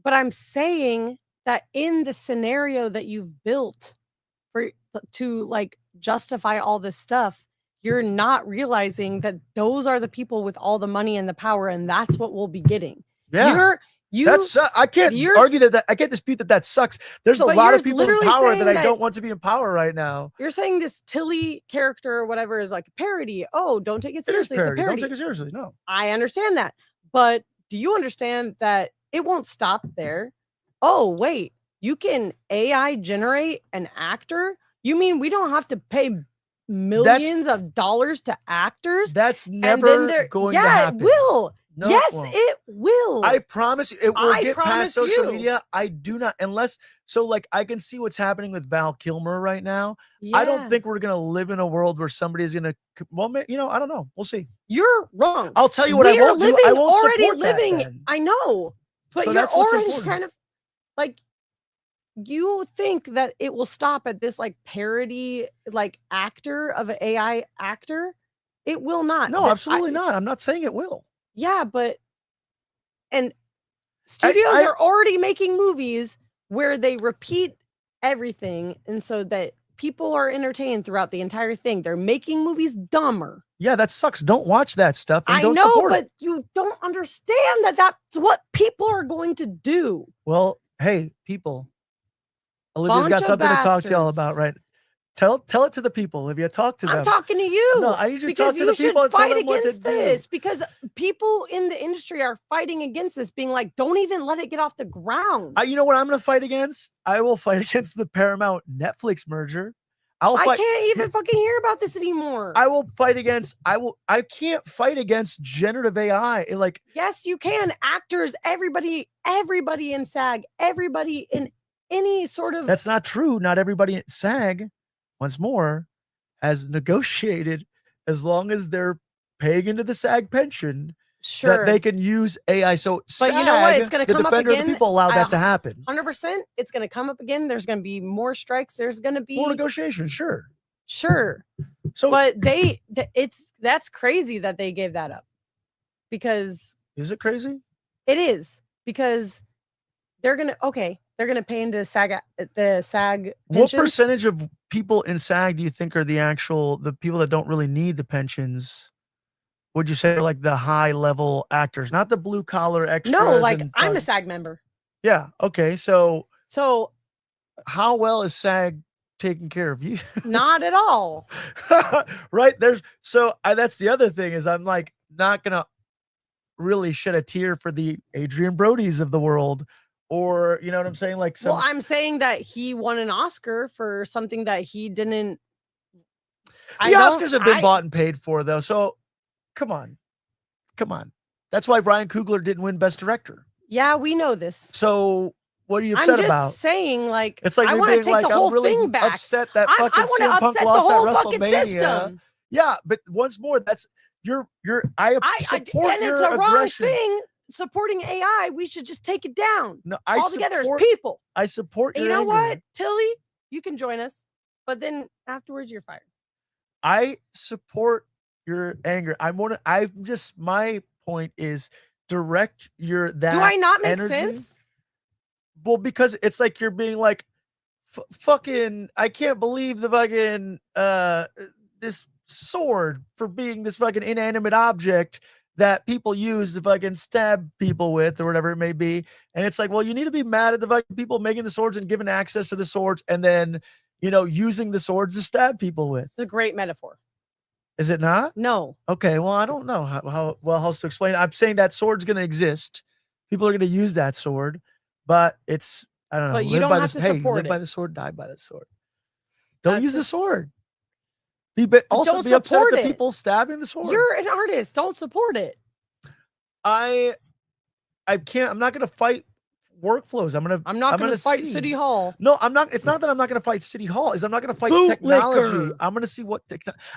But I'm saying that in the scenario that you've built to like justify all this stuff, you're not realizing that those are the people with all the money and the power, and that's what we'll be getting. Yeah. That's I can't argue that I can't dispute that sucks. There's a lot of people in power that I don't want to be in power right now. You're saying this Tilly character or whatever is like a parody. Oh, don't take it seriously. It's a parody. Don't take it seriously. No. I understand that. But do you understand that it won't stop there? Oh, wait. You can AI generate an actor? You mean we don't have to pay millions of dollars to actors? That's never going to happen. It will. No, yes, it will. I promise you, it will get past social media. I do not, unless, so like I can see what's happening with Val Kilmer right now. Yeah. I don't think we're going to live in a world where somebody's going to, well, you know, I don't know. We'll see. You're wrong. I'll tell you what I won't do. I won't support that. I know. But so you're already kind of like, you think that it will stop at this like parody, like actor of an AI actor? It will not. No, absolutely not. I'm not saying it will. Yeah, but and studios are already making movies where they repeat everything, and so that people are entertained throughout the entire thing. They're making movies dumber. Yeah, that sucks. Don't watch that stuff. And don't know, support but you don't understand that that's what people are going to do. Well, hey, people. Olivia's got something to talk to y'all about, right? Tell it to the people. Have you talked to them? I'm talking to you. No, I need you to talk to the people and tell them what to do. Because people in the industry are fighting against this, being like, don't even let it get off the ground. You know what I'm going to fight against? I will fight against the Paramount Netflix merger. I can't even fucking hear about this anymore. I will fight against, I can't fight against generative AI. Yes, you can. Actors, everybody in SAG, everybody in any sort of. That's not true. Not everybody at SAG, once more, has negotiated, as long as they're paying into the SAG pension, that they can use AI. So, but you know what? It's going to come up again. The people allow that to happen. 100%. It's going to come up again. There's going to be more strikes. There's going to be more negotiation. Sure. So, but that's crazy that they gave that up. Because is it crazy? It is, because they're going to pay into the SAG pensions. What percentage of people in SAG do you think are the people that don't really need the pensions? Would you say are like the high level actors, not the blue collar extras? No, like I'm a SAG member. Yeah. Okay. So how well is SAG taking care of you? Not at all. Right. That's the other thing, is I'm like not going to really shed a tear for the Adrian Brody's of the world. Or, you know what I'm saying? Well, I'm saying that he won an Oscar for something that he didn't. The Oscars have been bought and paid for, though. So, come on. That's why Ryan Coogler didn't win Best Director. Yeah, we know this. So, what are you upset about? I'm just saying, it's like I want to take the whole thing back. Upset that fucking CM Punk lost at WrestleMania. System. Yeah, but once more, that's I support and it's a wrong thing. Supporting AI, we should just take it down. No, altogether as people. I support your anger. You know what, man. Tilly? You can join us, but then afterwards you're fired. I support your anger. My point is direct Do I not make energy. Sense? Well, because it's like you're being like, fucking, I can't believe the fucking this sword for being this fucking inanimate object that people use to fucking stab people with, or whatever it may be. And it's like, well, you need to be mad at the fucking people making the swords and giving access to the swords, and then, using the swords to stab people with. It's a great metaphor. Is it not? No. Okay. Well, I don't know how else to explain it. I'm saying that sword's going to exist. People are going to use that sword, but it's, I don't know. But you don't have to support it. Live by the sword, die by the sword. Don't use the sword. Be upset at the people stabbing the sword. You're an artist. Don't support it. I can't. I'm not going to fight workflows. I'm not going to fight City Hall. No, I'm not. It's not that I'm not going to fight City Hall. I'm not going to fight technology. I'm going to see what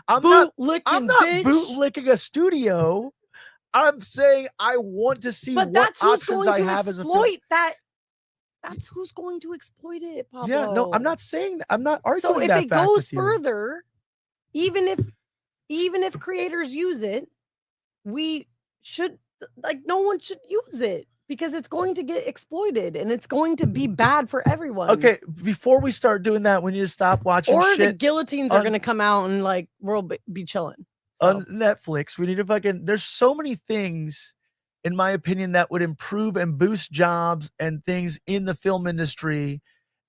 I'm not bootlicking a studio. I'm saying I want to see But what that's who's options going I to have as a film. exploit that. That's who's going to exploit it, Pablo. Yeah, no, I'm not saying that. I'm not arguing So if that it fact goes with you. further, even if creators use it, we should no one should use it because it's going to get exploited and it's going to be bad for everyone. Okay, before we start doing that, we need to stop watching Or the shit guillotines are going to come out and like we'll be chilling. on Netflix. We need to fucking. There's so many things, in my opinion, that would improve and boost jobs and things in the film industry.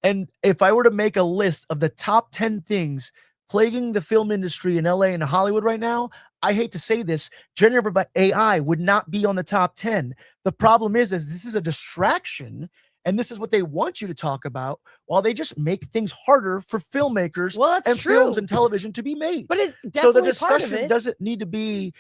And if I were to make a list of the top 10 things plaguing the film industry in LA and Hollywood right now, I hate to say this, generative AI would not be on the top 10. The problem is this is a distraction, and this is what they want you to talk about, while they just make things harder for filmmakers and films and television to be made. But it's definitely so the part of discussion it. doesn't need to be,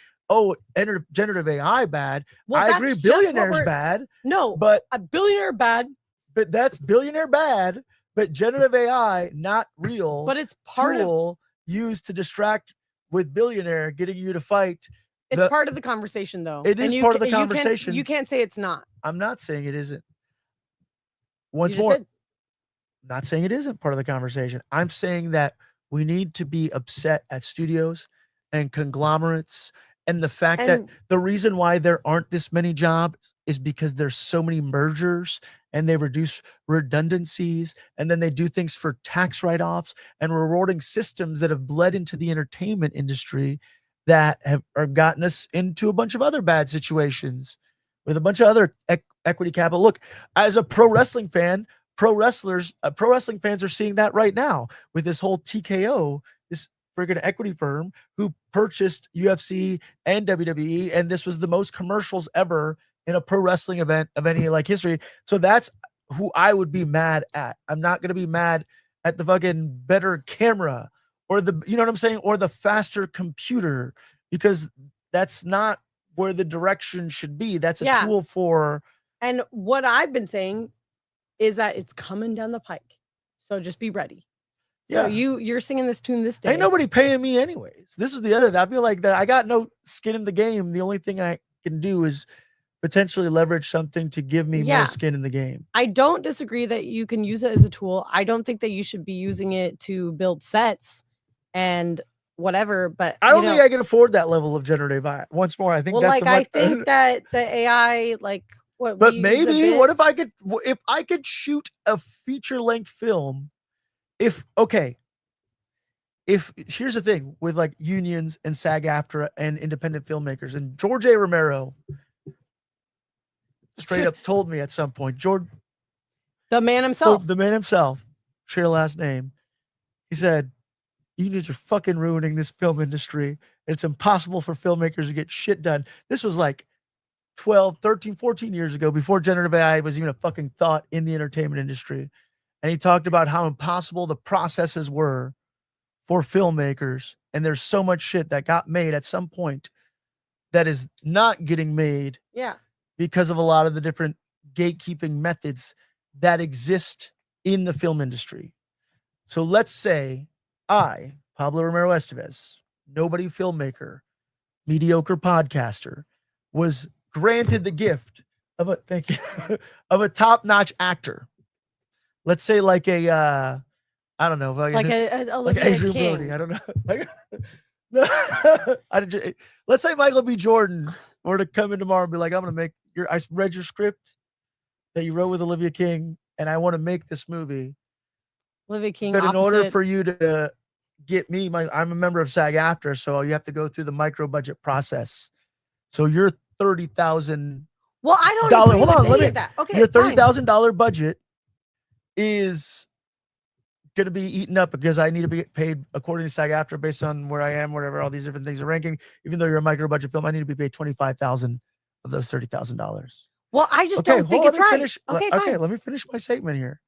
generative AI bad. Well, I that's agree, just what billionaires we're- bad. No, but a billionaire bad. But that's billionaire bad. But generative AI, not real. But it's part tool used to distract with billionaire, getting you to fight. It's part of the conversation, though. It is part of the conversation. You can't say it's not. I'm not saying it isn't. Once You just more, said- not saying it isn't part of the conversation. I'm saying that we need to be upset at studios and conglomerates, and the fact that the reason why there aren't this many jobs is because there's so many mergers, and they reduce redundancies, and then they do things for tax write-offs and rewarding systems that have bled into the entertainment industry that have gotten us into a bunch of other bad situations with a bunch of other equity capital. Look, as a pro wrestling fan, pro wrestling fans are seeing that right now with this whole TKO, this friggin' equity firm who purchased UFC and WWE, and this was the most commercials ever in a pro wrestling event of any like history. So that's who I would be mad at. I'm not going to be mad at the fucking better camera or the, you know what I'm saying? Or the faster computer, because that's not where the direction should be. That's a tool for. And what I've been saying is that it's coming down the pike. So just be ready. So you're singing this tune this day. Ain't nobody paying me anyways. This is the other. I feel like that I got no skin in the game. The only thing I can do is potentially leverage something to give me more skin in the game. I don't disagree that you can use it as a tool. I don't think that you should be using it to build sets and whatever, but I don't think I can afford that level of generative AI. Once more, I think that's I think that the AI, like what, but maybe what if I could shoot a feature-length film? If here's the thing with like unions and SAG-AFTRA and independent filmmakers, and George A. Romero straight up told me at some point, the man himself, share your last name. He said, "You guys are fucking ruining this film industry. It's impossible for filmmakers to get shit done." This was like 12, 13, 14 years ago, before generative AI was even a fucking thought in the entertainment industry. And he talked about how impossible the processes were for filmmakers. And there's so much shit that got made at some point that is not getting made. Yeah. Because of a lot of the different gatekeeping methods that exist in the film industry. So let's say I, Pablo Romero Estevez, nobody filmmaker, mediocre podcaster, was granted the gift of a top-notch actor. Let's say like a I don't know, like Adrian Brody. I don't know. Let's say Michael B. Jordan were to come in tomorrow and be like, "I'm gonna make I read your script that you wrote with Olivia King, and I want to make this movie." Olivia King. But in order for you to get me, I'm a member of SAG-AFTRA, so you have to go through the micro budget process. So your $30,000. Well, I don't agree hold on, with any of that. Okay, your $30,000 budget is going to be eaten up because I need to be paid according to SAG-AFTRA based on where I am, whatever all these different things are ranking. Even though you're a micro budget film, I need to be paid $25,000 of those $30,000. Well, I just don't think it's right. Okay, let me finish my statement here.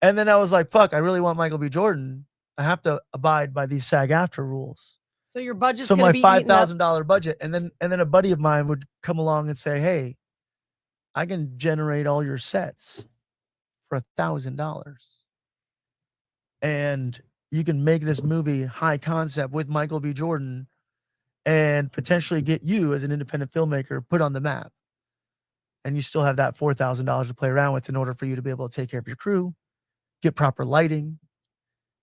And then I was like, "Fuck! I really want Michael B. Jordan. I have to abide by these SAG-AFTRA rules." So your budget's so my $5,000 budget, and then a buddy of mine would come along and say, "Hey, I can generate all your sets for $1,000, and you can make this movie high concept with Michael B. Jordan, and potentially get you as an independent filmmaker put on the map. And you still have that $4,000 to play around with in order for you to be able to take care of your crew, get proper lighting,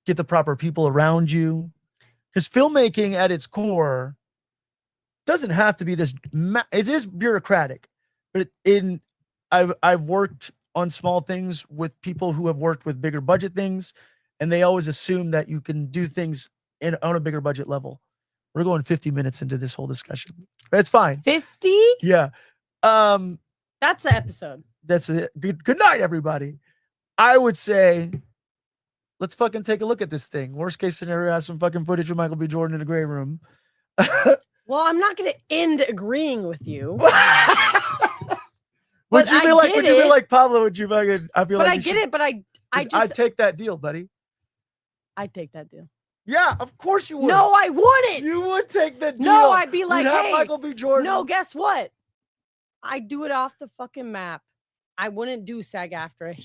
get the proper people around you. Because filmmaking at its core doesn't have to be this. It is bureaucratic, but I've worked on small things with people who have worked with bigger budget things, and they always assume that you can do things on a bigger budget level. We're going 50 minutes into this whole discussion. It's fine. 50? Yeah. That's the episode. That's it. Good night, everybody. I would say, let's fucking take a look at this thing. Worst case scenario, have some fucking footage of Michael B. Jordan in a gray room. Well, I'm not going to end agreeing with you. Would you be like Pablo? Would you fucking? I feel but like I get it. But I'd take that deal, buddy. I'd take that deal. Yeah, of course you would. No, I wouldn't. You would take the deal. No, I'd be like, hey, Michael B. Jordan. No, guess what? I'd do it off the fucking map. I wouldn't do SAG-AFTRA.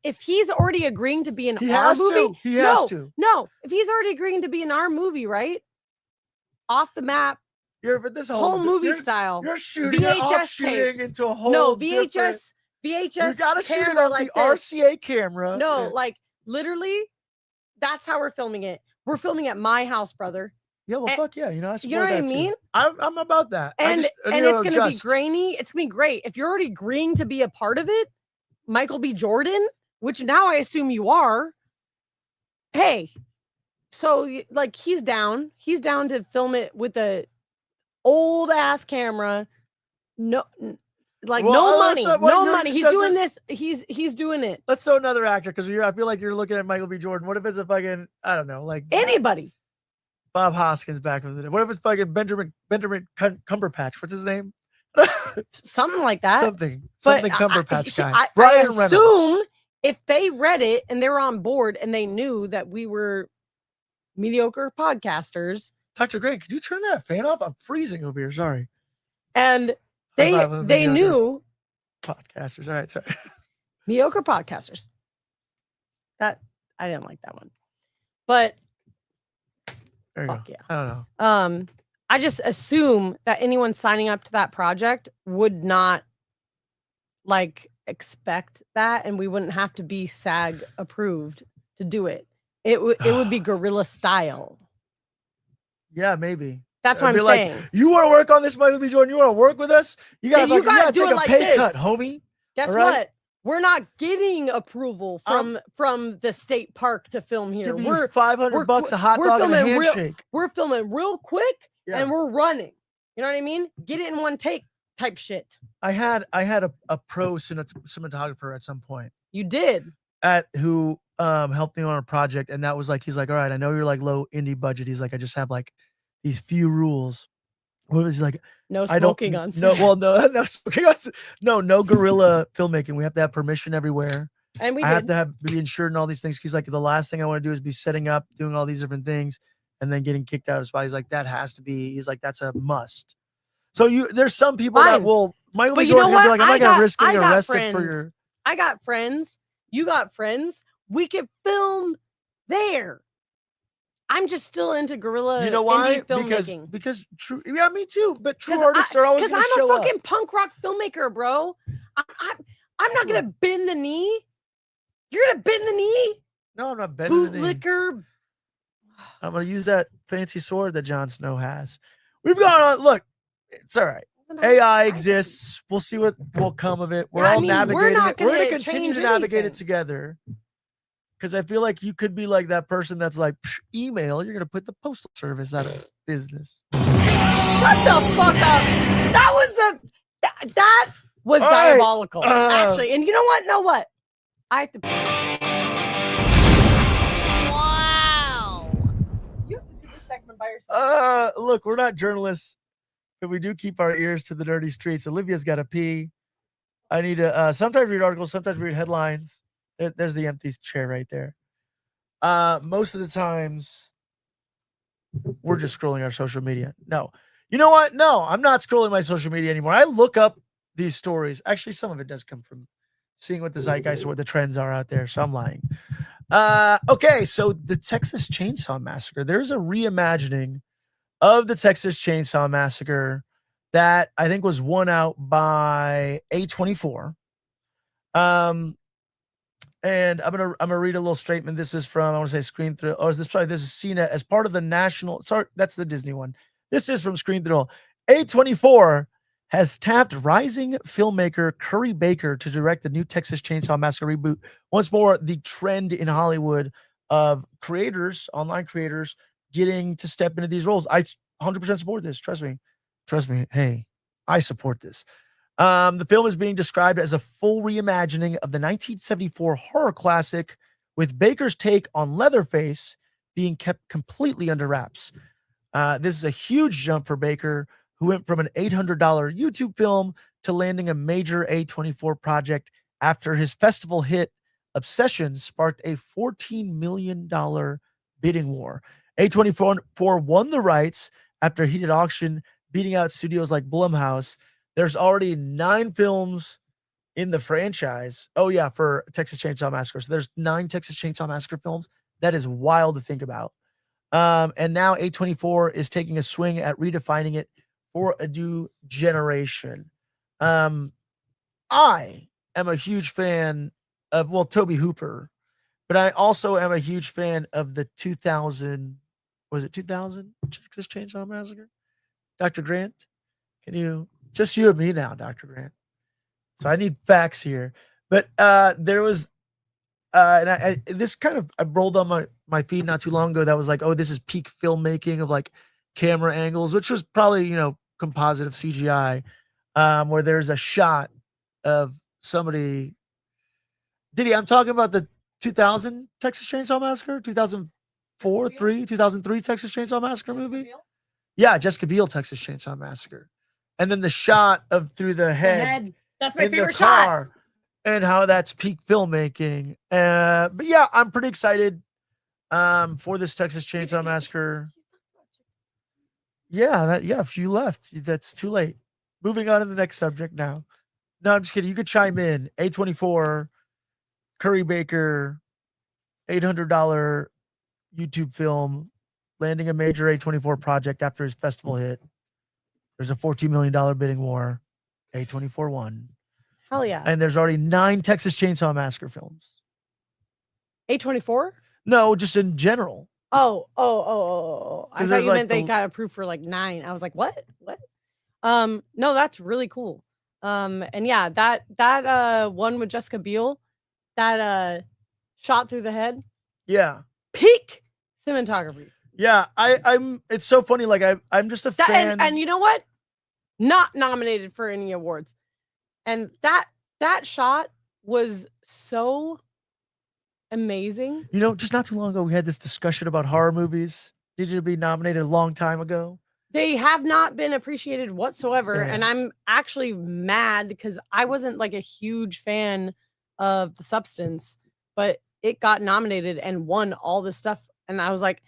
If he's already agreeing to be in our movie, he has to. No, if he's already agreeing to be in our movie, right? Off the map. You're for this whole movie style. You're shooting VHS tape into a whole VHS. You gotta shoot it on like the RCA camera. No, like literally, that's how we're filming it. We're filming at my house, brother. Yeah, well, fuck yeah. You know, you know what I mean? I'm about that. And it's gonna be grainy. It's gonna be great. If you're already agreeing to be a part of it, Michael B. Jordan, which now I assume you are. Hey, so like he's down to film it with a old ass camera. No money. He's doing this. He's doing it. Let's throw another actor because I feel like you're looking at Michael B. Jordan. What if it's a fucking, I don't know, like anybody? Bob Hoskins back in the day. What if it's fucking Benjamin Cumberpatch? What's his name? Something like that. Something Cumberpatch guy. I assume if they read it and they were on board and they knew that we were mediocre podcasters. Dr. Grant, could you turn that fan off? I'm freezing over here. Sorry. And they knew podcasters. All right, sorry. Mediocre podcasters. That I didn't like that one. But there you go. Yeah. I don't know. I just assume that anyone signing up to that project would not like expect that, and we wouldn't have to be SAG approved to do it. It would be guerrilla style. Yeah, maybe. That's what I'm saying. Like, you want to work on this, Michael B. Jordan? You want to work with us? You gotta do take it a like pay this. cut, homie. Guess what? We're not getting approval from the state park to film here. We're $500 a hot dog and a handshake. We're filming real quick and we're running. You know what I mean? Get it in one take type shit. I had a pro cinematographer at some point. You did. Who helped me on a project, and that was like, he's like, all right, I know you're like low indie budget. He's like, I just have like these few rules. What was he like? No smoking on set. No smoking on set. No guerrilla filmmaking. We have to have permission everywhere. And I have to be insured and all these things. He's like, the last thing I want to do is be setting up, doing all these different things, and then getting kicked out of the spot. He's like, that has to be. He's like, that's a must. So there's some people that will. Michael B. Jordan's gonna be like, I'm not gonna risk getting arrested for your. I got friends. You got friends. We could film there. I'm just still into guerrilla. You know why? Filmmaking. Because true. Yeah, me too. But true artists are always going to show up. Because I'm a fucking punk rock filmmaker, bro. I'm not gonna bend the knee. You're gonna bend the knee. No, I'm not bending the knee. Bootlicker. I'm gonna use that fancy sword that Jon Snow has. We've gone on. Look, it's all right. AI exists. We'll see what will come of it. We're all navigating it. We're gonna continue to navigate it together. Because I feel like you could be like that person that's like, email, you're going to put the postal service out of business. Shut the fuck up. That was diabolical, actually. And you know what? Know what? I have to. Wow. You have to do this segment by yourself. Look, we're not journalists, but we do keep our ears to the dirty streets. Olivia's got to pee. I need to sometimes read articles, sometimes read headlines. There's the empty chair right there. Most of the times, we're just scrolling our social media. No. You know what? No, I'm not scrolling my social media anymore. I look up these stories. Actually, some of it does come from seeing what the zeitgeist or what the trends are out there. So I'm lying. Okay, so the Texas Chainsaw Massacre. There's a reimagining of the Texas Chainsaw Massacre that I think was won out by A24. And I'm gonna read a little statement. This is from, I want to say, Screen Thrill. Or this is CNET as part of the national. Sorry, that's the Disney one. This is from Screen Thrill. A24 has tapped rising filmmaker Curry Baker to direct the new Texas Chainsaw Massacre reboot. Once more, the trend in Hollywood of creators, online creators, getting to step into these roles. I 100% support this. Trust me. Hey, I support this. The film is being described as a full reimagining of the 1974 horror classic, with Baker's take on Leatherface being kept completely under wraps. This is a huge jump for Baker, who went from an $800 YouTube film to landing a major A24 project after his festival hit Obsession sparked a $14 million bidding war. A24 won the rights after a heated auction, beating out studios like Blumhouse. There's already 9 films in the franchise. Oh, yeah, for Texas Chainsaw Massacre. So there's 9 Texas Chainsaw Massacre films. That is wild to think about. And now A24 is taking a swing at redefining it for a new generation. I am a huge fan of, well, Toby Hooper, but I also am a huge fan of the 2000, was it 2000 Texas Chainsaw Massacre? Dr. Grant, can you, just you and me now, Dr. Grant. So I need facts here. But there was, and I this kind of, I rolled on my feed not too long ago that was like, oh, this is peak filmmaking of like camera angles, which was probably, composite of CGI, where there's a shot of somebody. Didi, I'm talking about the 2000 Texas Chainsaw Massacre, 2004, 2003 Texas Chainsaw Massacre movie. Yeah, Jessica Biel, Texas Chainsaw Massacre. And then the shot of through the head. That's my in favorite the car, shot. and how that's peak filmmaking. But yeah, I'm pretty excited for this Texas Chainsaw Massacre. Yeah, if you left, that's too late. Moving on to the next subject now. No, I'm just kidding. You could chime in. A24, Curry Baker, $800 YouTube film, landing a major A24 project after his festival hit. There's a $14 million bidding war. A24 won. Hell yeah. And there's already 9 Texas Chainsaw Massacre films. A24? No, just in general. Oh. I thought you meant they got approved for like 9. I was like, what? No, that's really cool. And yeah, that one with Jessica Biel, that shot through the head. Yeah. Peak cinematography. Yeah, I'm it's so funny. Like I'm just a fan. And you know what? Not nominated for any awards. And that shot was so amazing. Just not too long ago, we had this discussion about horror movies. Needed to be nominated a long time ago. They have not been appreciated whatsoever. Yeah. And I'm actually mad because I wasn't like a huge fan of The Substance, but it got nominated and won all this stuff. And I was like,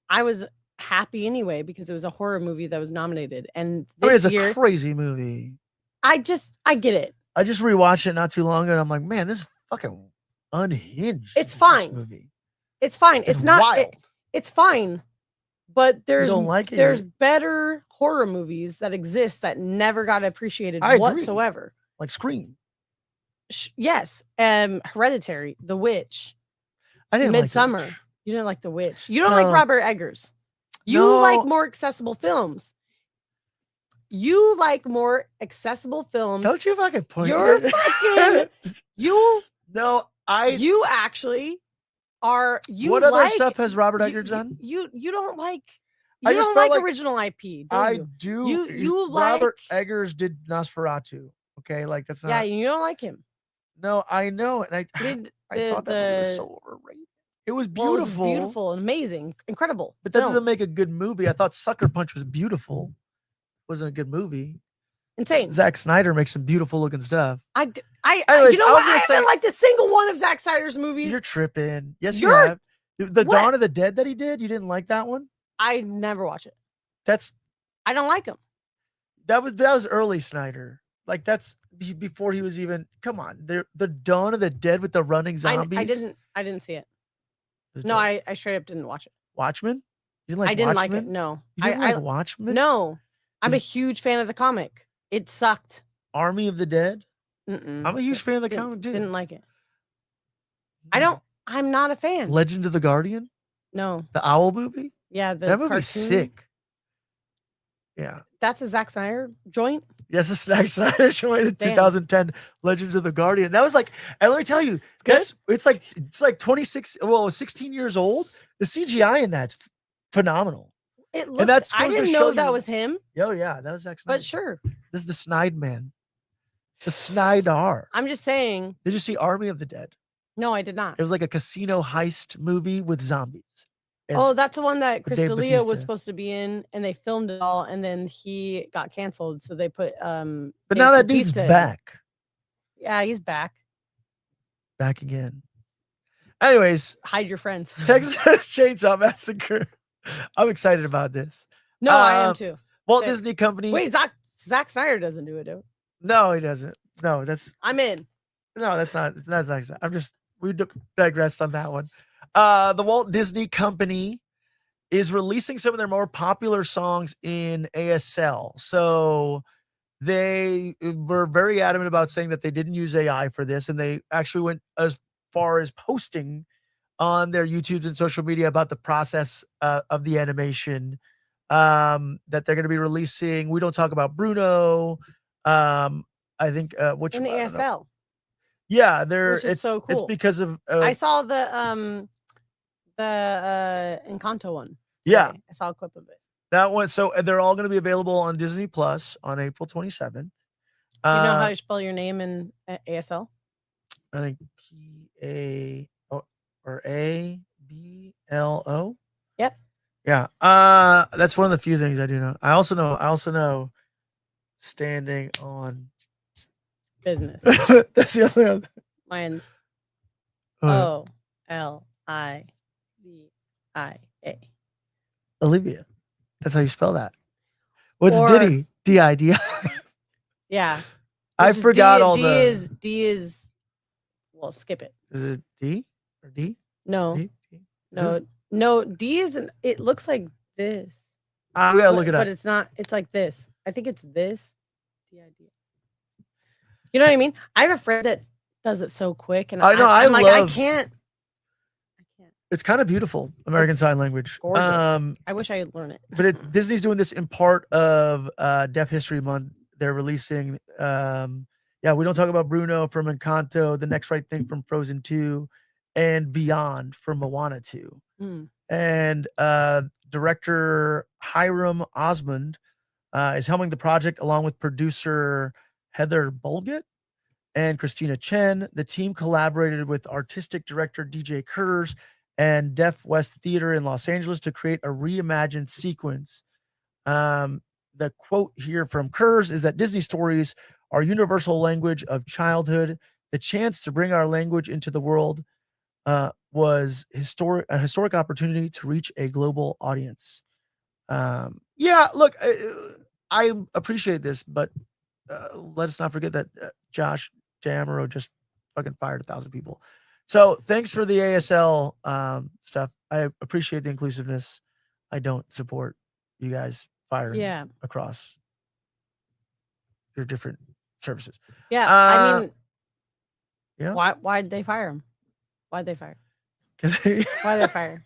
I was happy anyway because it was a horror movie that was nominated. And this it's a crazy movie. I get it. I just rewatched it not too long ago, and I'm like, man, this is fucking unhinged. It's fine. Movie. It's fine. It's not wild. It's fine. But there's there's better horror movies that exist that never got appreciated whatsoever. Like Scream. Yes. Hereditary, The Witch. I didn't Midsummer. like You didn't like The Witch. You don't like Robert Eggers. You like more accessible films. You like more accessible films. Don't you fucking point. You're fucking you. No, You actually are. You what other stuff has Robert Eggers done? You don't like. I You just don't felt like like original IP. I do. do. You Robert like Eggers did Nosferatu. Okay, like that's not. Yeah, you don't like him. No, I know, and I thought that movie was so overrated. It was beautiful. Well, it was beautiful and amazing, incredible. But that doesn't make a good movie. I thought Sucker Punch was beautiful. Wasn't a good movie. Insane. Zack Snyder makes some beautiful looking stuff. Anyways, you know what? I haven't liked a single one of Zack Snyder's movies. You're tripping. Yes, you have. The Dawn of the Dead that he did, you didn't like that one? I never watch it. I don't like him. That was early Snyder. Like that's before he was even. Come on, the Dawn of the Dead with the running zombies. I didn't see it. No, I straight up didn't watch it. Watchmen? You didn't like I didn't like it. Watchmen? No. You didn't like Watchmen? No. I'm a Is- huge fan of the comic. It sucked. Army of the Dead? Mm-mm. I'm a huge fan of the Didn't- comic too. Didn't like it. I'm not a fan. Legend of the Guardian? No. The Owl movie? Yeah, the That movie's cartoon. sick. Yeah. That's a Zack Snyder joint. Yes, it's Zack Snyder showing the Damn. 2010 Legends of the Guardian. That was like, and let me tell you, good? it's like 16 years old. The CGI in that's phenomenal. It looked, that's I goes to didn't show know that you- was him, Oh yeah, that was Zack Snyder. but sure. This is the Snide Man. The Snyder. I'm just saying. Did you see Army of the Dead? No, I did not. It was like a casino heist movie with zombies. Oh, that's the one that Chris Dave D'Elia Bautista. was supposed to be in, and they filmed it all, and then he got canceled, so they put But Dave now that dude's Bautista in. back. Yeah, he's back. Back again. Anyways, Hide your friends. Texas Chainsaw Massacre. I'm excited about this. No, I am Um, too. Walt Same. Disney Company. Wait, Zack Snyder doesn't do it, dude. No, he doesn't. No, I'm in. that's not. It's not Zack Snyder. We digressed on that one. The Walt Disney Company is releasing some of their more popular songs in ASL. So they were very adamant about saying that they didn't use AI for this, and they actually went as far as posting on their YouTubes and social media about the process of the animation that they're going to be releasing. We don't talk about Bruno. I think which In the I don't know. ASL. Yeah, they're Which is so It's cool. because of I saw the Encanto one. yeah, today. I saw a clip of it. that one. So they're all going to be available on Disney Plus on April 27th. Do you know how you spell your name in ASL? I think P-A or A-B-L-O. Yep. Yeah. That's one of the few things I do know. I also know standing on Business. that's the other one. Mine's Oh, OLIVIA. Olivia. That's how you spell that. What's Or- Didi? D-I-D-I. Yeah. I which is forgot D, all D the. is well, skip it. Is it D or D? No, D? D? no, D isn't. It looks like this. We gotta but, look it up. But it's not. It's like this. I think it's this. DID. You know what I mean? I have a friend that does it so quick, and I know, I'm like, love- I can't. It's kind of beautiful, American It's Sign Language. gorgeous. I wish I could learn it. But Disney's doing this in part of Deaf History Month. They're releasing, we don't talk about Bruno from Encanto, The Next Right Thing from Frozen 2, and Beyond from Moana 2. Mm. And director Hiram Osmond is helming the project along with producer Heather Bolgett and Christina Chen. The team collaborated with artistic director DJ Kurz and Deaf West Theater in Los Angeles to create a reimagined sequence. The quote here from Kurz is that Disney stories are universal language of childhood. The chance to bring our language into the world was a historic opportunity to reach a global audience. Look, I appreciate this, but let us not forget that Josh Jamaro just fucking fired 1,000 people. So thanks for the ASL stuff. I appreciate the inclusiveness. I don't support you guys firing across your different services. Yeah, I mean, yeah. Why'd they fire him? Why'd they fire? Because Why'd they fire?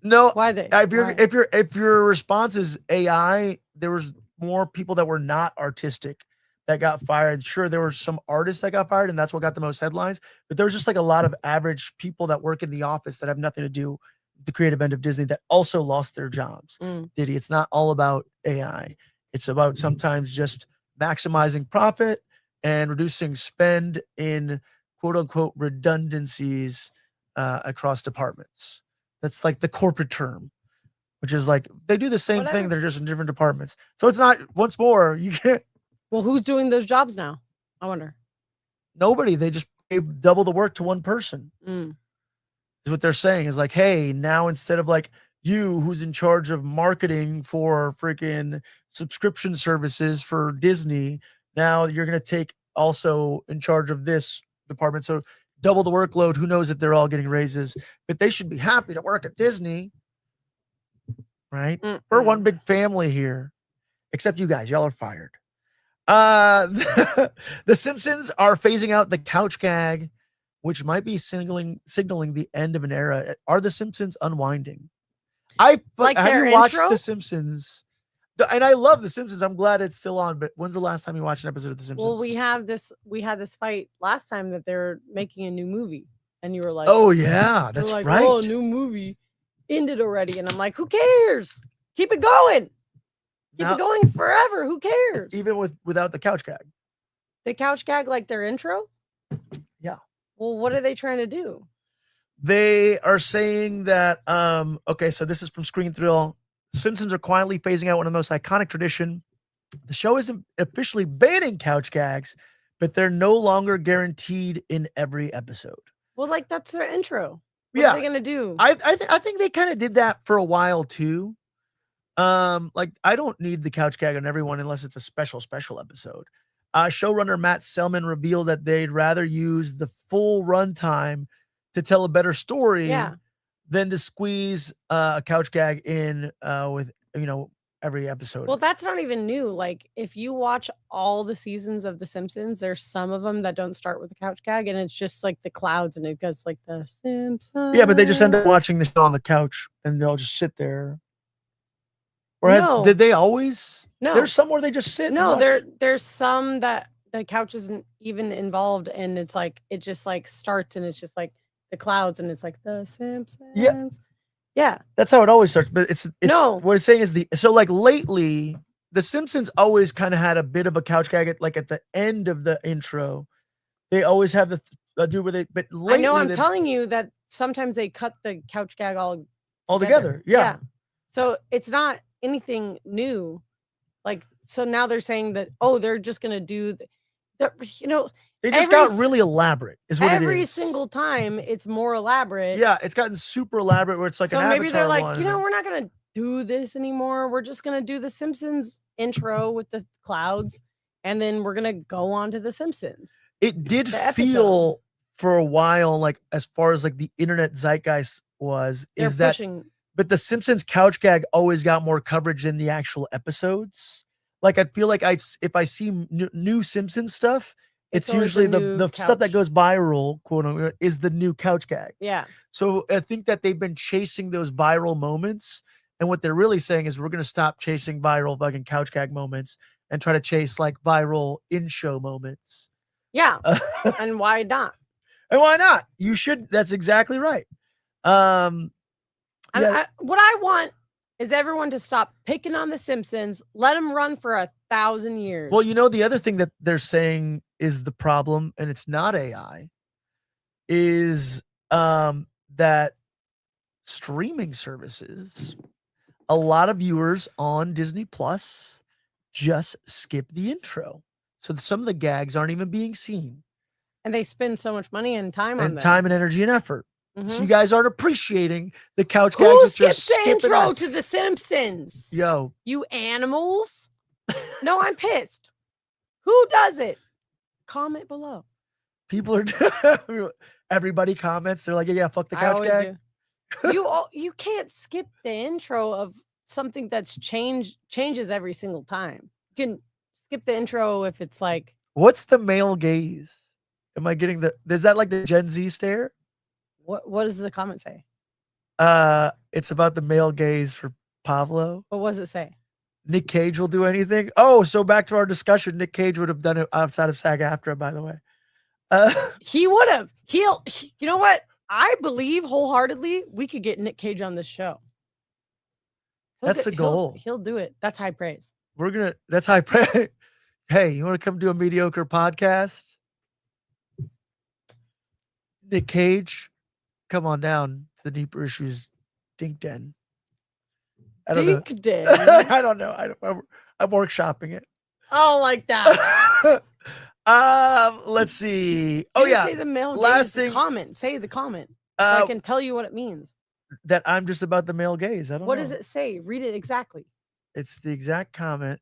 No, Why they? if your response is AI, there was more people that were not artistic that got fired. Sure, there were some artists that got fired, and that's what got the most headlines. But there was just like a lot of average people that work in the office that have nothing to do with the creative end of Disney that also lost their jobs. Diddy, it's not all about AI. It's about sometimes just maximizing profit and reducing spend in quote unquote redundancies across departments. That's like the corporate term, which is like they do the same thing. They're just in different departments. So it's not, once more, you can't. Well, who's doing those jobs now? I wonder. Nobody. They just gave double the work to one person. Is what they're saying is like, hey, now instead of like you who's in charge of marketing for freaking subscription services for Disney, now you're going to take also in charge of this department. So double the workload. Who knows if they're all getting raises, but they should be happy to work at Disney. right? We're one big family here, except you guys. Y'all are fired. The Simpsons are phasing out the couch gag, which might be signaling the end of an era. Are the Simpsons unwinding? Have you watched The Simpsons? And I love The Simpsons. I'm glad it's still on. But when's the last time you watched an episode of The Simpsons? Well, we had this fight last time that they're making a new movie, and you were like, "Oh yeah, that's like, right. Oh, new movie ended already," and I'm like, "Who cares? Keep it going. Keep it going forever. Who cares?" Even without the couch gag. The couch gag, like their intro. Yeah. Well, what are they trying to do? They are saying that, okay, so this is from Screen Thrill. Simpsons are quietly phasing out one of the most iconic tradition. The show isn't officially banning couch gags, but they're no longer guaranteed in every episode. Well, like that's their intro. What are they gonna do? I think they kind of did that for a while too. Like I don't need the couch gag on everyone unless it's a special episode. Showrunner Matt Selman revealed that they'd rather use the full runtime to tell a better story than to squeeze a couch gag in with every episode. Well, that's not even new. Like if you watch all the seasons of The Simpsons, there's some of them that don't start with a couch gag, and it's just like the clouds, and it goes like The Simpsons. Yeah, but they just end up watching the show on the couch, and they'll just sit there. Or did they always? No, there's somewhere they just sit. No, there's some that the couch isn't even involved, and it's like it just like starts, and it's just like the clouds, and it's like The Simpsons. Yeah, that's how it always starts. But it's no. What it's saying is so like lately, The Simpsons always kind of had a bit of a couch gag at the end of the intro. They always have the do where they. But lately, I know I'm telling you that sometimes they cut the couch gag all together. Yeah. So it's not anything new. Like so now they're saying that they're just gonna do they just got really elaborate is what every single time it's more elaborate. Yeah, it's gotten super elaborate where it's like so an maybe they're like one, we're not gonna do this anymore. We're just gonna do the Simpsons intro with the clouds, and then we're gonna go on to the Simpsons. It did feel for a while like as far as like the internet zeitgeist was but the Simpsons couch gag always got more coverage than the actual episodes. Like I feel like if I see new Simpsons stuff, it's usually the stuff that goes viral, quote unquote, is the new couch gag. Yeah. So I think that they've been chasing those viral moments, and what they're really saying is we're going to stop chasing viral fucking couch gag moments and try to chase like viral in-show moments. Yeah. And why not? And why not? You should. That's exactly right. What I want is everyone to stop picking on the Simpsons. Let them run for 1,000 years. Well, the other thing that they're saying is the problem, and it's not AI, is that streaming services, a lot of viewers on Disney Plus just skip the intro. So some of the gags aren't even being seen. And they spend so much money and time on them. Time and energy and effort. Mm-hmm. So you guys aren't appreciating the couch gags. Who skips the intro to The Simpsons? Yo. You animals? No, I'm pissed. Who does it? Comment below. People are everybody comments. They're like, yeah, fuck the couch gag. You can't skip the intro of something that's changes every single time. You can skip the intro if it's like, what's the male gaze? Am I getting is that like the Gen Z stare? What does the comment say? It's about the male gaze for Pablo. What does it say? Nick Cage will do anything. Oh, so back to our discussion. Nick Cage would have done it outside of SAG-AFTRA, by the way. He would have. You know what? I believe wholeheartedly we could get Nick Cage on this show. That's the goal. He'll do it. That's high praise. That's high praise. Hey, you want to come do a mediocre podcast? Nick Cage, come on down to the Deeper Issues Dink Den. Dink Den? I don't know. I'm workshopping it. Oh, like that. Let's see. Oh, yeah. Say the male last gaze, thing. Comment. Say the comment. So I can tell you what it means. That I'm just about the male gaze. I don't know. What does it say? Read it exactly. It's the exact comment.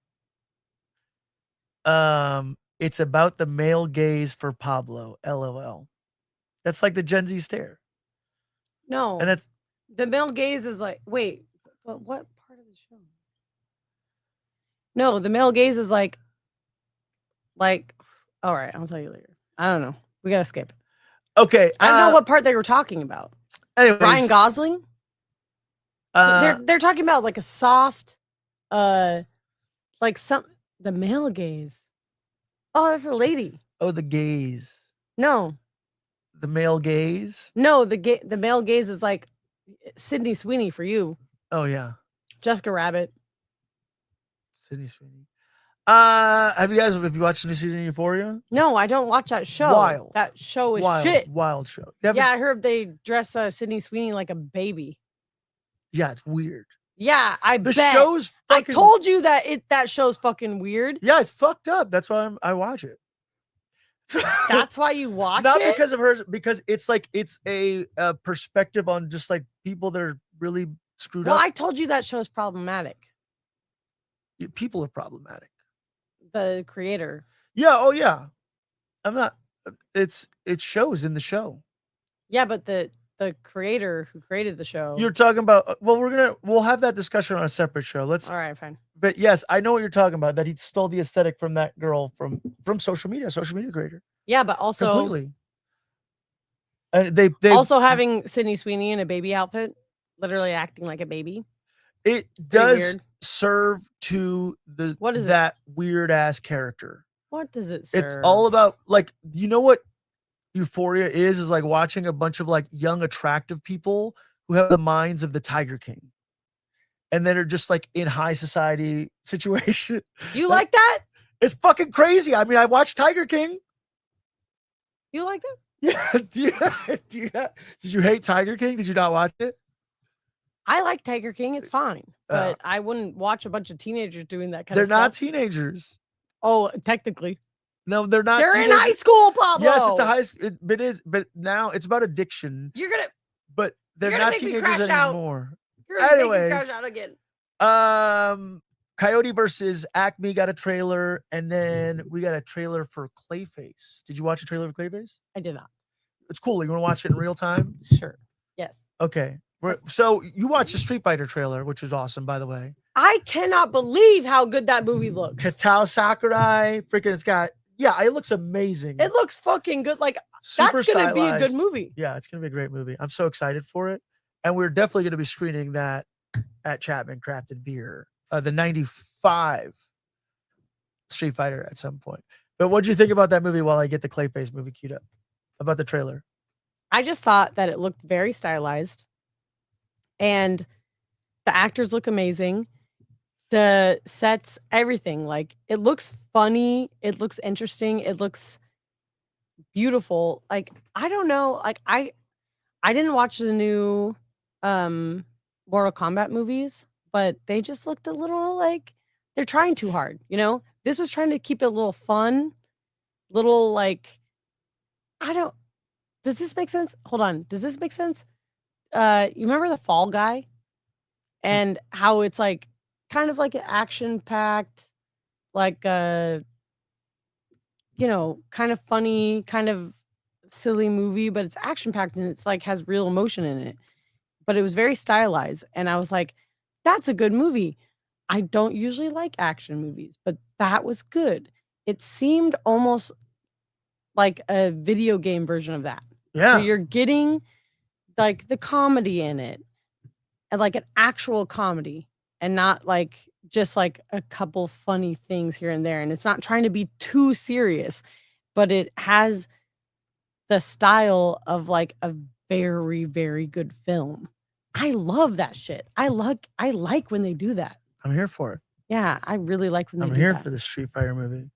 It's about the male gaze for Pablo. LOL. That's like the Gen Z stare. No. And that's the male gaze is like, wait, but what part of the show. No, the male gaze is like, all right, I'll tell you later. I don't know. We gotta skip. Okay. I don't know what part they were talking about. Anyways, Ryan Gosling. They're talking about like a soft, like the male gaze. Oh, that's a lady. Oh, the gaze. No, The male gaze. no, the male gaze is like Sydney Sweeney for you. Oh yeah, Jessica Rabbit. Sydney Sweeney. Have you watched the new season of Euphoria? No, I don't watch that show. Wild. That show is Wild, shit. wild show. Yeah, I heard they dress Sydney Sweeney like a baby. Yeah, it's weird. Yeah, The bet. show's fucking. I told you that show's fucking weird. Yeah, it's fucked up. That's why I watch it. That's why you watch Not it? because of her, because it's like it's a perspective on just like people that are really screwed Well, up. I told you that show's problematic. People are problematic. The creator. Yeah. Oh yeah. I'm not. It shows in the show. Yeah, but the creator who created the show. You're talking about. Well, we'll have that discussion on a separate show. Let's. All right, fine. But yes, I know what you're talking about. That he stole the aesthetic from that girl from social media creator. Yeah, but also Completely. And they also having Sydney Sweeney in a baby outfit, literally acting like a baby. It does weird. serve to What is that weird ass character. What does it serve? It's all about like, you know what Euphoria is like watching a bunch of like young attractive people who have the minds of the Tiger King. And then are just like in high society situation. You like that? It's fucking crazy. I mean, I watched Tiger King. You like that? Yeah. Did you hate Tiger King? Did you not watch it? I like Tiger King. It's fine, but I wouldn't watch a bunch of teenagers doing that kind They're of stuff. not teenagers. Oh, technically. No, they're not. They're in high school, Pablo. Yes, it's a high school. It is, but now it's about addiction. You're gonna. But they're You're not gonna make me teenagers crash out. anymore. You're gonna make me Anyways, crash out again. Coyote versus Acme got a trailer, and then we got a trailer for Clayface. Did you watch a trailer for Clayface? I did not. It's cool. You want to watch it in real time? Sure. Yes. Okay. So you watched the Street Fighter trailer, which is awesome, by the way. I cannot believe how good that movie looks. Katao Sakurai, freaking, it's got, yeah, it looks amazing. It looks fucking good. Like, Super that's going to be a good stylized. movie. Yeah, it's going to be a great movie. I'm so excited for it. And we're definitely going to be screening that at Chapman Crafted Beer, the 95 Street Fighter at some point. But what did you think about that movie while I get the Clayface movie queued up? About the trailer? I just thought that it looked very stylized. And the actors look amazing. The sets, everything. Like, it looks funny. It looks interesting. It looks beautiful. Like, I don't know. Like, I didn't watch the new Mortal Kombat movies, but they just looked a little like they're trying too hard, you know? This was trying to keep it a little fun, little like, does this make sense? Hold on. Does this make sense? You remember the Fall Guy and how it's like kind of like an action-packed, like kind of funny, kind of silly movie, but it's action-packed and it's like has real emotion in it. But it was very stylized, and I was like, that's a good movie. I don't usually like action movies, but that was good. It seemed almost like a video game version of that. Yeah. So you're getting like the comedy in it and like an actual comedy and not like just like a couple funny things here and there. And it's not trying to be too serious, but it has the style of like a very, very good film. I love that shit. I like when they do that. I'm here for it. Yeah, I really like when they I'm do here that. for the Street Fighter movie.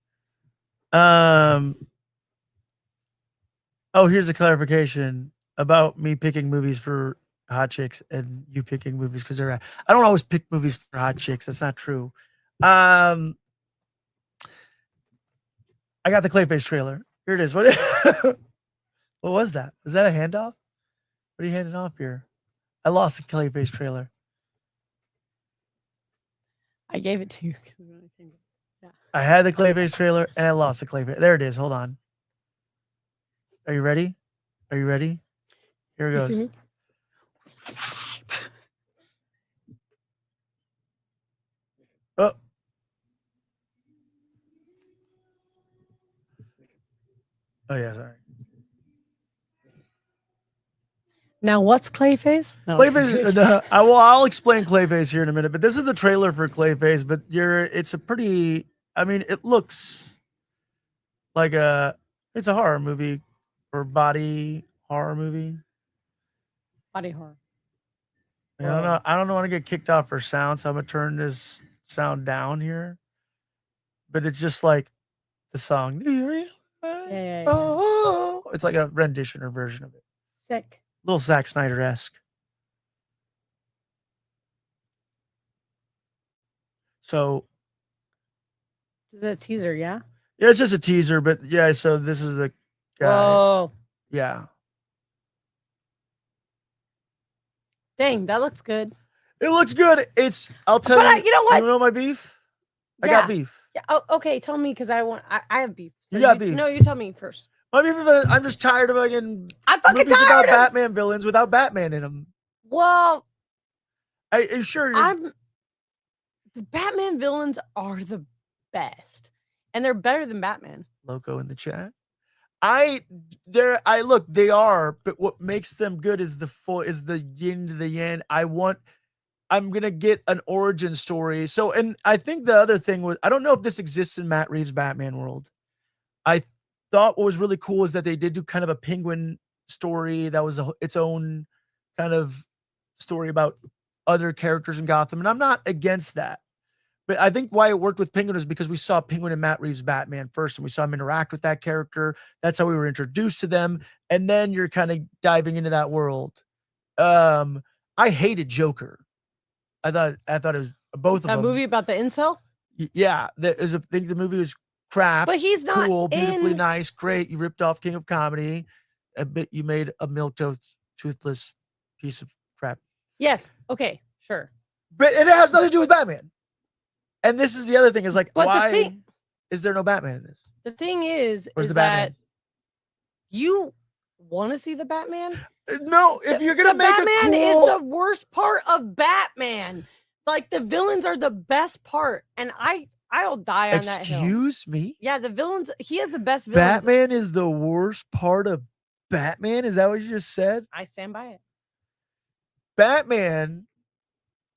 Oh, here's a clarification about me picking movies for hot chicks and you picking movies because they're. I don't always pick movies for hot chicks. That's not true. I got the Clayface trailer. Here it is. What was that? Was that a handoff? What are you handing off here? I lost the Clayface trailer. I gave it to you. Yeah. I had the Clayface trailer and I lost the Clayface. There it is. Hold on. Are you ready? Are you ready? Here it You see goes. me? Oh. Oh yeah, sorry. Now what's Clayface? No. Clayface. I'll explain Clayface here in a minute, but this is the trailer for Clayface. But it's a pretty. I mean, it looks like it's a horror movie or body horror movie. Body horror. I don't know. I don't want to get kicked off for sound, so I'm gonna turn this sound down here. But it's just like the song. Do you realize? Yeah. Oh, it's like a rendition or version of it. Sick. Little Zack Snyder-esque. So This is a teaser, yeah? yeah, it's just a teaser, but yeah, so this is the guy. Whoa. Yeah. Dang, that looks good. It looks good. I'll tell you. You know what? You know my beef? I got beef. Yeah. Oh, okay, tell me because I have beef. So You got beef. No, you tell me first. My beef is I'm just tired of fucking movies tired about Batman villains without Batman in them. Well, Sure. the Batman villains are the best. And they're better than Batman. Loco in the chat. Look, they are, but what makes them good is the yin to the yang. I'm gonna get an origin story. So, and I think the other thing was, I don't know if this exists in Matt Reeves' Batman world. I thought what was really cool is that they did do kind of a Penguin story that was its own kind of story about other characters in Gotham, and I'm not against that. But I think why it worked with Penguin is because we saw Penguin and Matt Reeves' Batman first, and we saw him interact with that character. That's how we were introduced to them, and then you're kind of diving into that world. I hated Joker. I thought it was both of them. That movie about the incel? Yeah, I think the movie was crap. But he's not cool, beautifully nice, great. You ripped off King of Comedy, but you made a toothless piece of crap. Yes. Okay. Sure. But it has nothing to do with Batman. And this is the other thing: is like, but why is there no Batman in this? The thing is that Batman? You want to see the Batman? No, if you're gonna make Batman is the worst part of Batman. Like the villains are the best part, and I'll die on that hill. Excuse me? Yeah, the villains. He has the best villains. Batman is the worst part of Batman. Is that what you just said? I stand by it. Batman.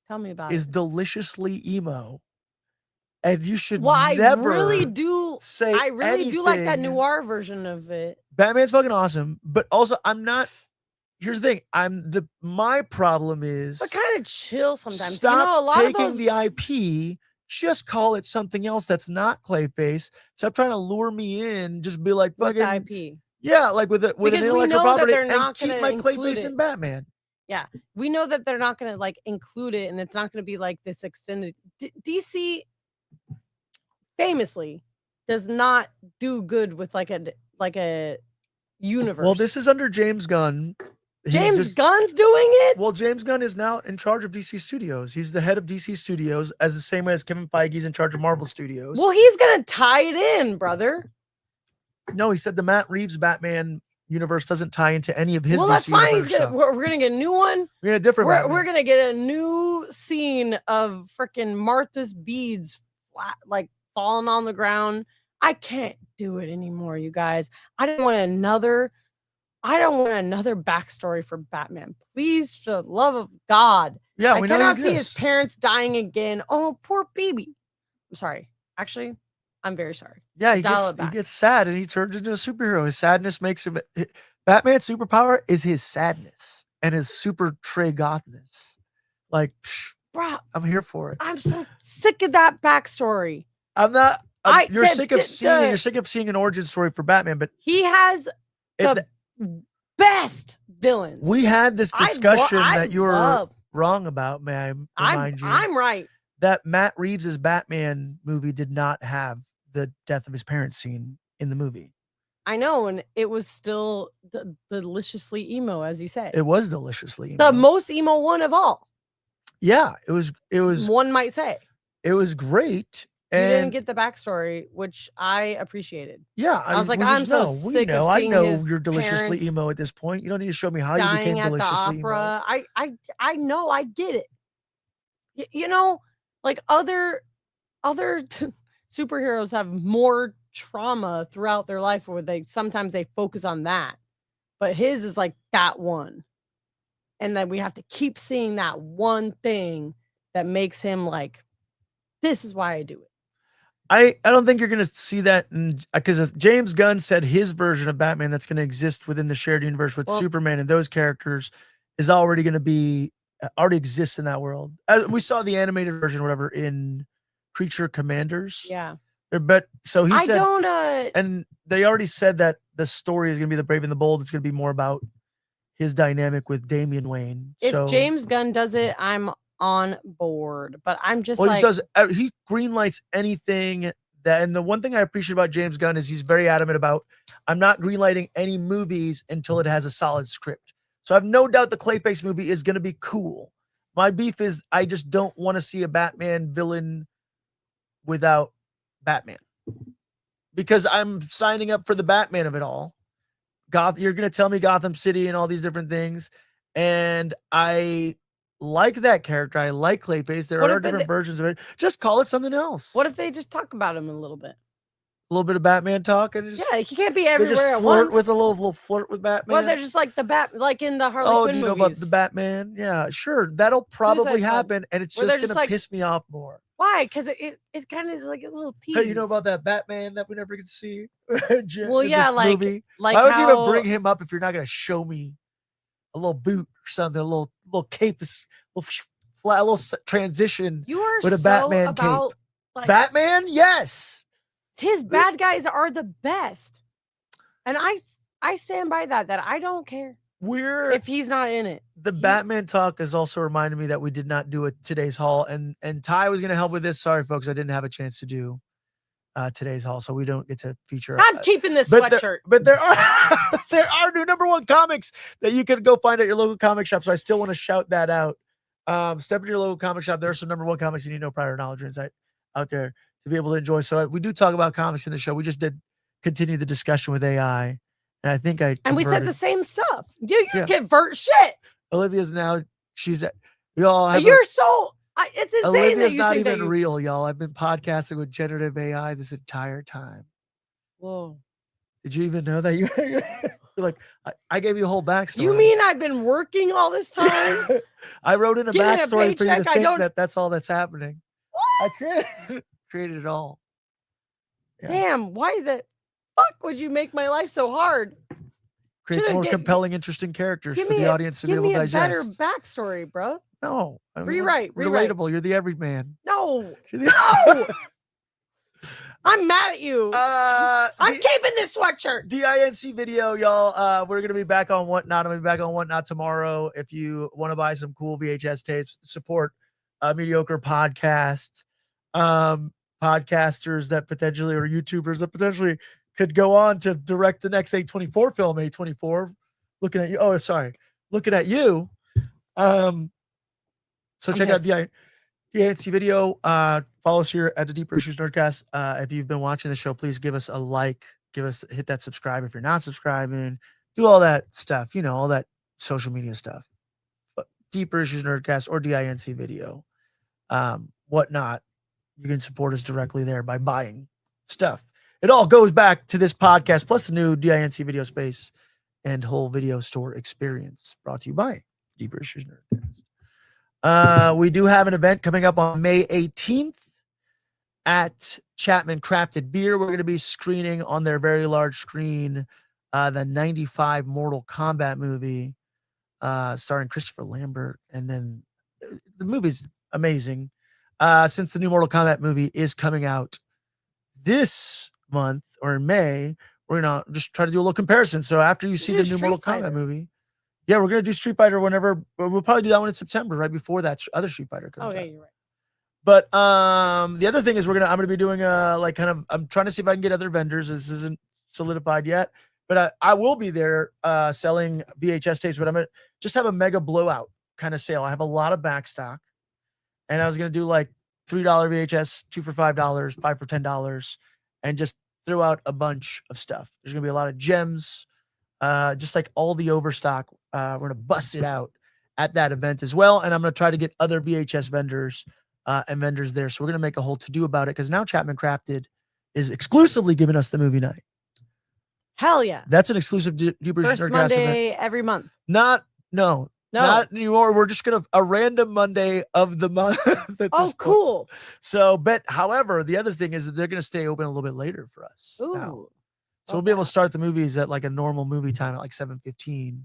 Tell me about is it. Deliciously emo, and you should never I really do like that noir version of it. Batman's fucking awesome, but also I'm not. Here's the thing. My problem is. But kind of chill sometimes. Stop a lot taking of those... the IP. Just call it something else that's not Clayface. Stop trying to lure me in. Just be like fucking IP. Yeah, like with an intellectual property, and keep my Clayface and Batman. Yeah, we know that they're not going to like include it, and it's not going to be like this extended. DC famously does not do good with like a universe. Well, this is under James Gunn. James Gunn's doing it? Well, James Gunn is now in charge of DC Studios. He's the head of DC Studios, as the same way as Kevin Feige's in charge of Marvel Studios. Well, he's going to tie it in, brother. No, he said the Matt Reeves Batman universe doesn't tie into any of his. Well, that's fine. We're going to get a new one. We're going to different. We're going to get a new scene of freaking Martha's beads like falling on the ground. I can't do it anymore, you guys. I don't want another backstory for Batman. Please, for the love of God. Yeah, I cannot see his parents dying again. Oh, poor baby. I'm sorry. Actually, I'm very sorry. Yeah, he gets sad and he turns into a superhero. His sadness makes him. Batman's superpower is his sadness and his super Trey Gothness. Like, bro, I'm here for it. I'm so sick of that backstory. I'm not. You're sick of seeing an origin story for Batman, but he has the best villains. We had this discussion that you were wrong about. May I remind you? I'm right. That Matt Reeves' Batman movie did not have the death of his parents scene in the movie. I know, and it was still deliciously emo, as you said. It was deliciously emo. The most emo one of all. Yeah, it was. One might say. It was great. You didn't get the backstory, which I appreciated. Yeah, I was like, I'm so sick of seeing I know you're deliciously emo at this point. You don't need to show me how you became deliciously emo. I know, I get it. You know, like other other superheroes have more trauma throughout their life where sometimes they focus on that. But his is like that one. And then we have to keep seeing that one thing that makes him like, this is why I do it. I don't think you're going to see that because James Gunn said his version of Batman that's going to exist within the shared universe with Superman and those characters is already going to be already exists in that world. We saw the animated version, or whatever, in Creature Commanders. Yeah. But so he said, don't and they already said that the story is going to be the Brave and the Bold. It's going to be more about his dynamic with Damian Wayne. If James Gunn does it, I'm on board, but I'm just he greenlights anything that, and the one thing I appreciate about James Gunn is he's very adamant about, I'm not greenlighting any movies until it has a solid script. So I have no doubt the Clayface movie is going to be cool. My beef is I just don't want to see a Batman villain without Batman, because I'm signing up for the Batman of it all. You're going to tell me Gotham City and all these different things, and I like that character. I like Clayface. There are different versions of it. Just call it something else. What if they just talk about him a little bit? A little bit of Batman talk, and yeah, he can't be everywhere at flirt once. with a little flirt with Batman. Well, they're just like like in the Harley Quinn movies. Know about the Batman? Yeah, sure. That'll probably happen, and it's just gonna piss me off more. Why? Because it kind of is like a little tease. Hey, you know about that Batman that we never get to see? Well, yeah, movie? like why would you even bring him up if you're not gonna show me a little boot or something, a little cape, a little transition you are with a Batman cape? Like, Batman, yes. His bad guys are the best, and I stand by that I don't care if he's not in it. The Batman talk has also reminded me that we did not do today's haul, and Ty was going to help with this. Sorry, folks, I didn't have a chance to do today's haul, so we don't get to feature. I'm keeping this sweatshirt, but there are new #1 comics that you can go find at your local comic shop. So I still want to shout that out. Step into your local comic shop. There are some #1 comics you need no prior knowledge or insight out there to be able to enjoy. So we do talk about comics in the show. We just did continue the discussion with AI, and I think and we said the same stuff. Dude, you convert shit. Olivia's now we all have it's insane. Olivia's that you not think even real, y'all. I've been podcasting with generative AI this entire time. Whoa. Did you even know that? You're like, I gave you a whole backstory. You mean I've been working all this time? I wrote in a backstory for you to think that's all that's happening. What? I created it all. Yeah. Damn, why the fuck would you make my life so hard? Creates more compelling, interesting characters for the audience to be able to digest. Give me a better backstory, bro. No. Rewrite. Relatable. You're the everyman. No. No. I'm mad at you. I'm keeping this sweatshirt. DINC video, y'all. We're going to be back on Whatnot. I'm going to be back on Whatnot tomorrow. If you want to buy some cool VHS tapes, support mediocre podcast, podcasters that potentially, or YouTubers that potentially could go on to direct the next A24 film. A24, looking at you. Oh, sorry, looking at you. So check out DINC video. Follow us here at the Deeper Issues Nerdcast. If you've been watching the show, please give us a like. Hit that subscribe if you're not subscribing. Do all that stuff. All that social media stuff. But Deeper Issues Nerdcast or DINC video. Whatnot, you can support us directly there by buying stuff. It all goes back to this podcast, plus the new DINC video space and whole video store experience, brought to you by Deeper Issues Nerdcast. We do have an event coming up on May 18th at Chapman Crafted Beer. We're going to be screening on their very large screen the 95 Mortal Kombat movie starring Christopher Lambert. And then the movie's amazing. Since the new Mortal Kombat movie is coming out this month or in May, we're going to just try to do a little comparison. So after you see the new Mortal Kombat movie, yeah, we're going to do Street Fighter whenever. We'll probably do that one in September, right before that other Street Fighter comes out. Okay, you're right. But the other thing is I'm going to be doing I'm trying to see if I can get other vendors. This isn't solidified yet, but I will be there selling VHS tapes, but I'm going to just have a mega blowout kind of sale. I have a lot of back stock, and I was going to do like $3 VHS, 2 for $5, 5 for $10, and just throw out a bunch of stuff. There's going to be a lot of gems, just like all the overstock. We're going to bust it out at that event as well. And I'm going to try to get other VHS vendors and vendors there. So we're going to make a whole to-do about it because now Chapman Crafted is exclusively giving us the movie night. Hell yeah. That's an exclusive Deeper First Nerdcast Monday event. every month. Not No. anymore. We're just going to a random Monday of the month. Oh, cool. So, however, the other thing is that they're going to stay open a little bit later for us. Ooh. Now. So we'll be able to start the movies at like a normal movie time at like 7:15,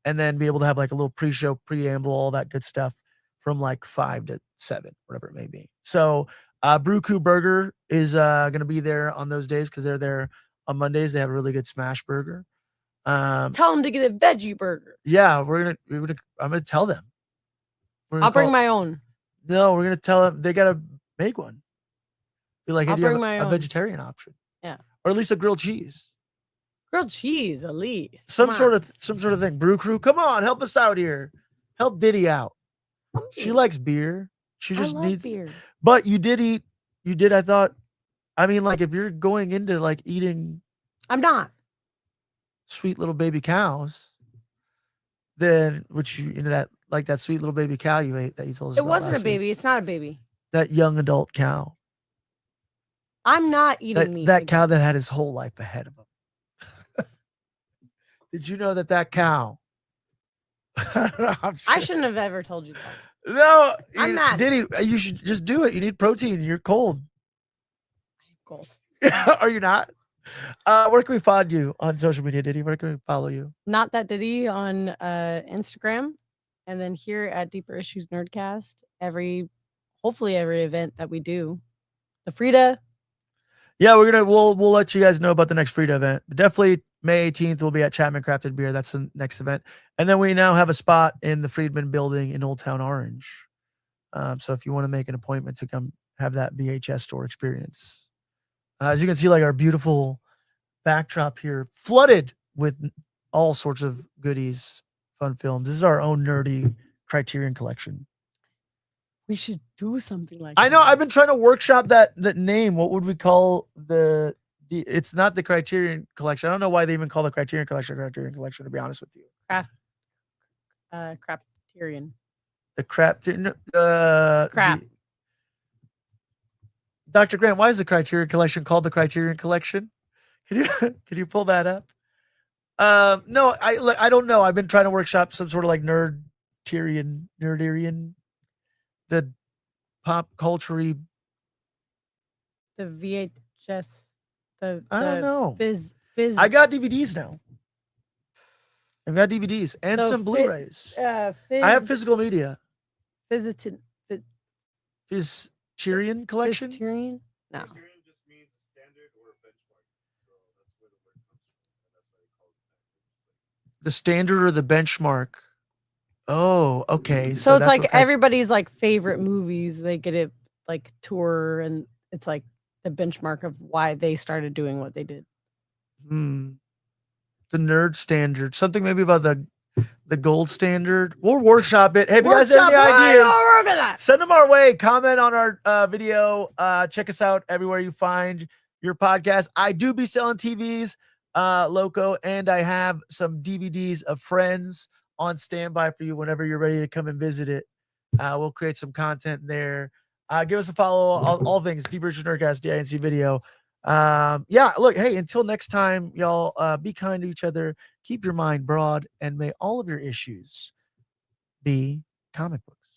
and then be able to have like a little pre-show, preamble, all that good stuff from like 5 to 7, whatever it may be. So Brew Crew Burger is going to be there on those days because they're there on Mondays. They have a really good smash burger. Tell them to get a veggie burger. Yeah, I'm gonna tell them. I'll bring my own. No, we're gonna tell them they gotta make one. Be like, hey, I'll do you bring have my a own. vegetarian option? Yeah. Or at least a grilled cheese. Grilled cheese, at least. Some sort of thing. Brew Crew, come on, help us out here. Help Didi out. She likes beer. She just needs beer. But you did, I thought. I mean, like, if you're going into like eating I'm not. sweet little baby cows, then which that sweet little baby cow you ate that you told us It about wasn't a last week. baby. It's not a baby. That young adult cow. I'm not eating meat. That cow that had his whole life ahead of him. Did you know that cow? I shouldn't have ever told you that. No, I'm mad. Didi, you should just do it. You need protein. You're cold. I'm cold. Are you not? Where can we find you on social media, Didi? Where can we follow you? Not That Didi on Instagram, and then here at Deeper Issues Nerdcast, hopefully every event that we do. The Frida. Yeah, we'll let you guys know about the next Frida event. But definitely May 18th we'll be at Chapman Crafted Beer. That's the next event. And then we now have a spot in the Friedman building in Old Town Orange. So if you want to make an appointment to come have that VHS store experience. As you can see, like our beautiful backdrop here, flooded with all sorts of goodies, fun films. This is our own nerdy Criterion collection. We should do something like I that. know. I've been trying to workshop that name. What would we call it's not the Criterion collection. I don't know why they even call the Criterion collection, to be honest with you. Crapterion. The crap. Dr. Grant, why is the Criterion collection called the Criterion collection? Can you pull that up? No, I don't know. I've been trying to workshop some sort of like nerderian, the pop culture. The VHS. I don't know. Fizz. I got DVDs now. I've got DVDs and some Blu-rays. I have physical media. Fizzterian collection? Fizzterian? No. Just means standard or benchmark. So that's where the word comes from. That's why they call it The standard or the benchmark. Oh, okay. So it's like everybody's like favorite movies. They get it like tour, and it's like the benchmark of why they started doing what they did. The nerd standard. Something maybe about the gold standard. We'll workshop it. Hey, if you guys have any ideas, send them our way. Comment on our video. Check us out everywhere you find your podcast. I do be selling TVs, Loco, and I have some DVDs of Friends on standby for you whenever you're ready to come and visit it. We'll create some content there. Give us a follow. All things Deep Richard Nerdcast, DINC video. Look, hey, until next time, y'all, be kind to each other, keep your mind broad, and may all of your issues be comic books.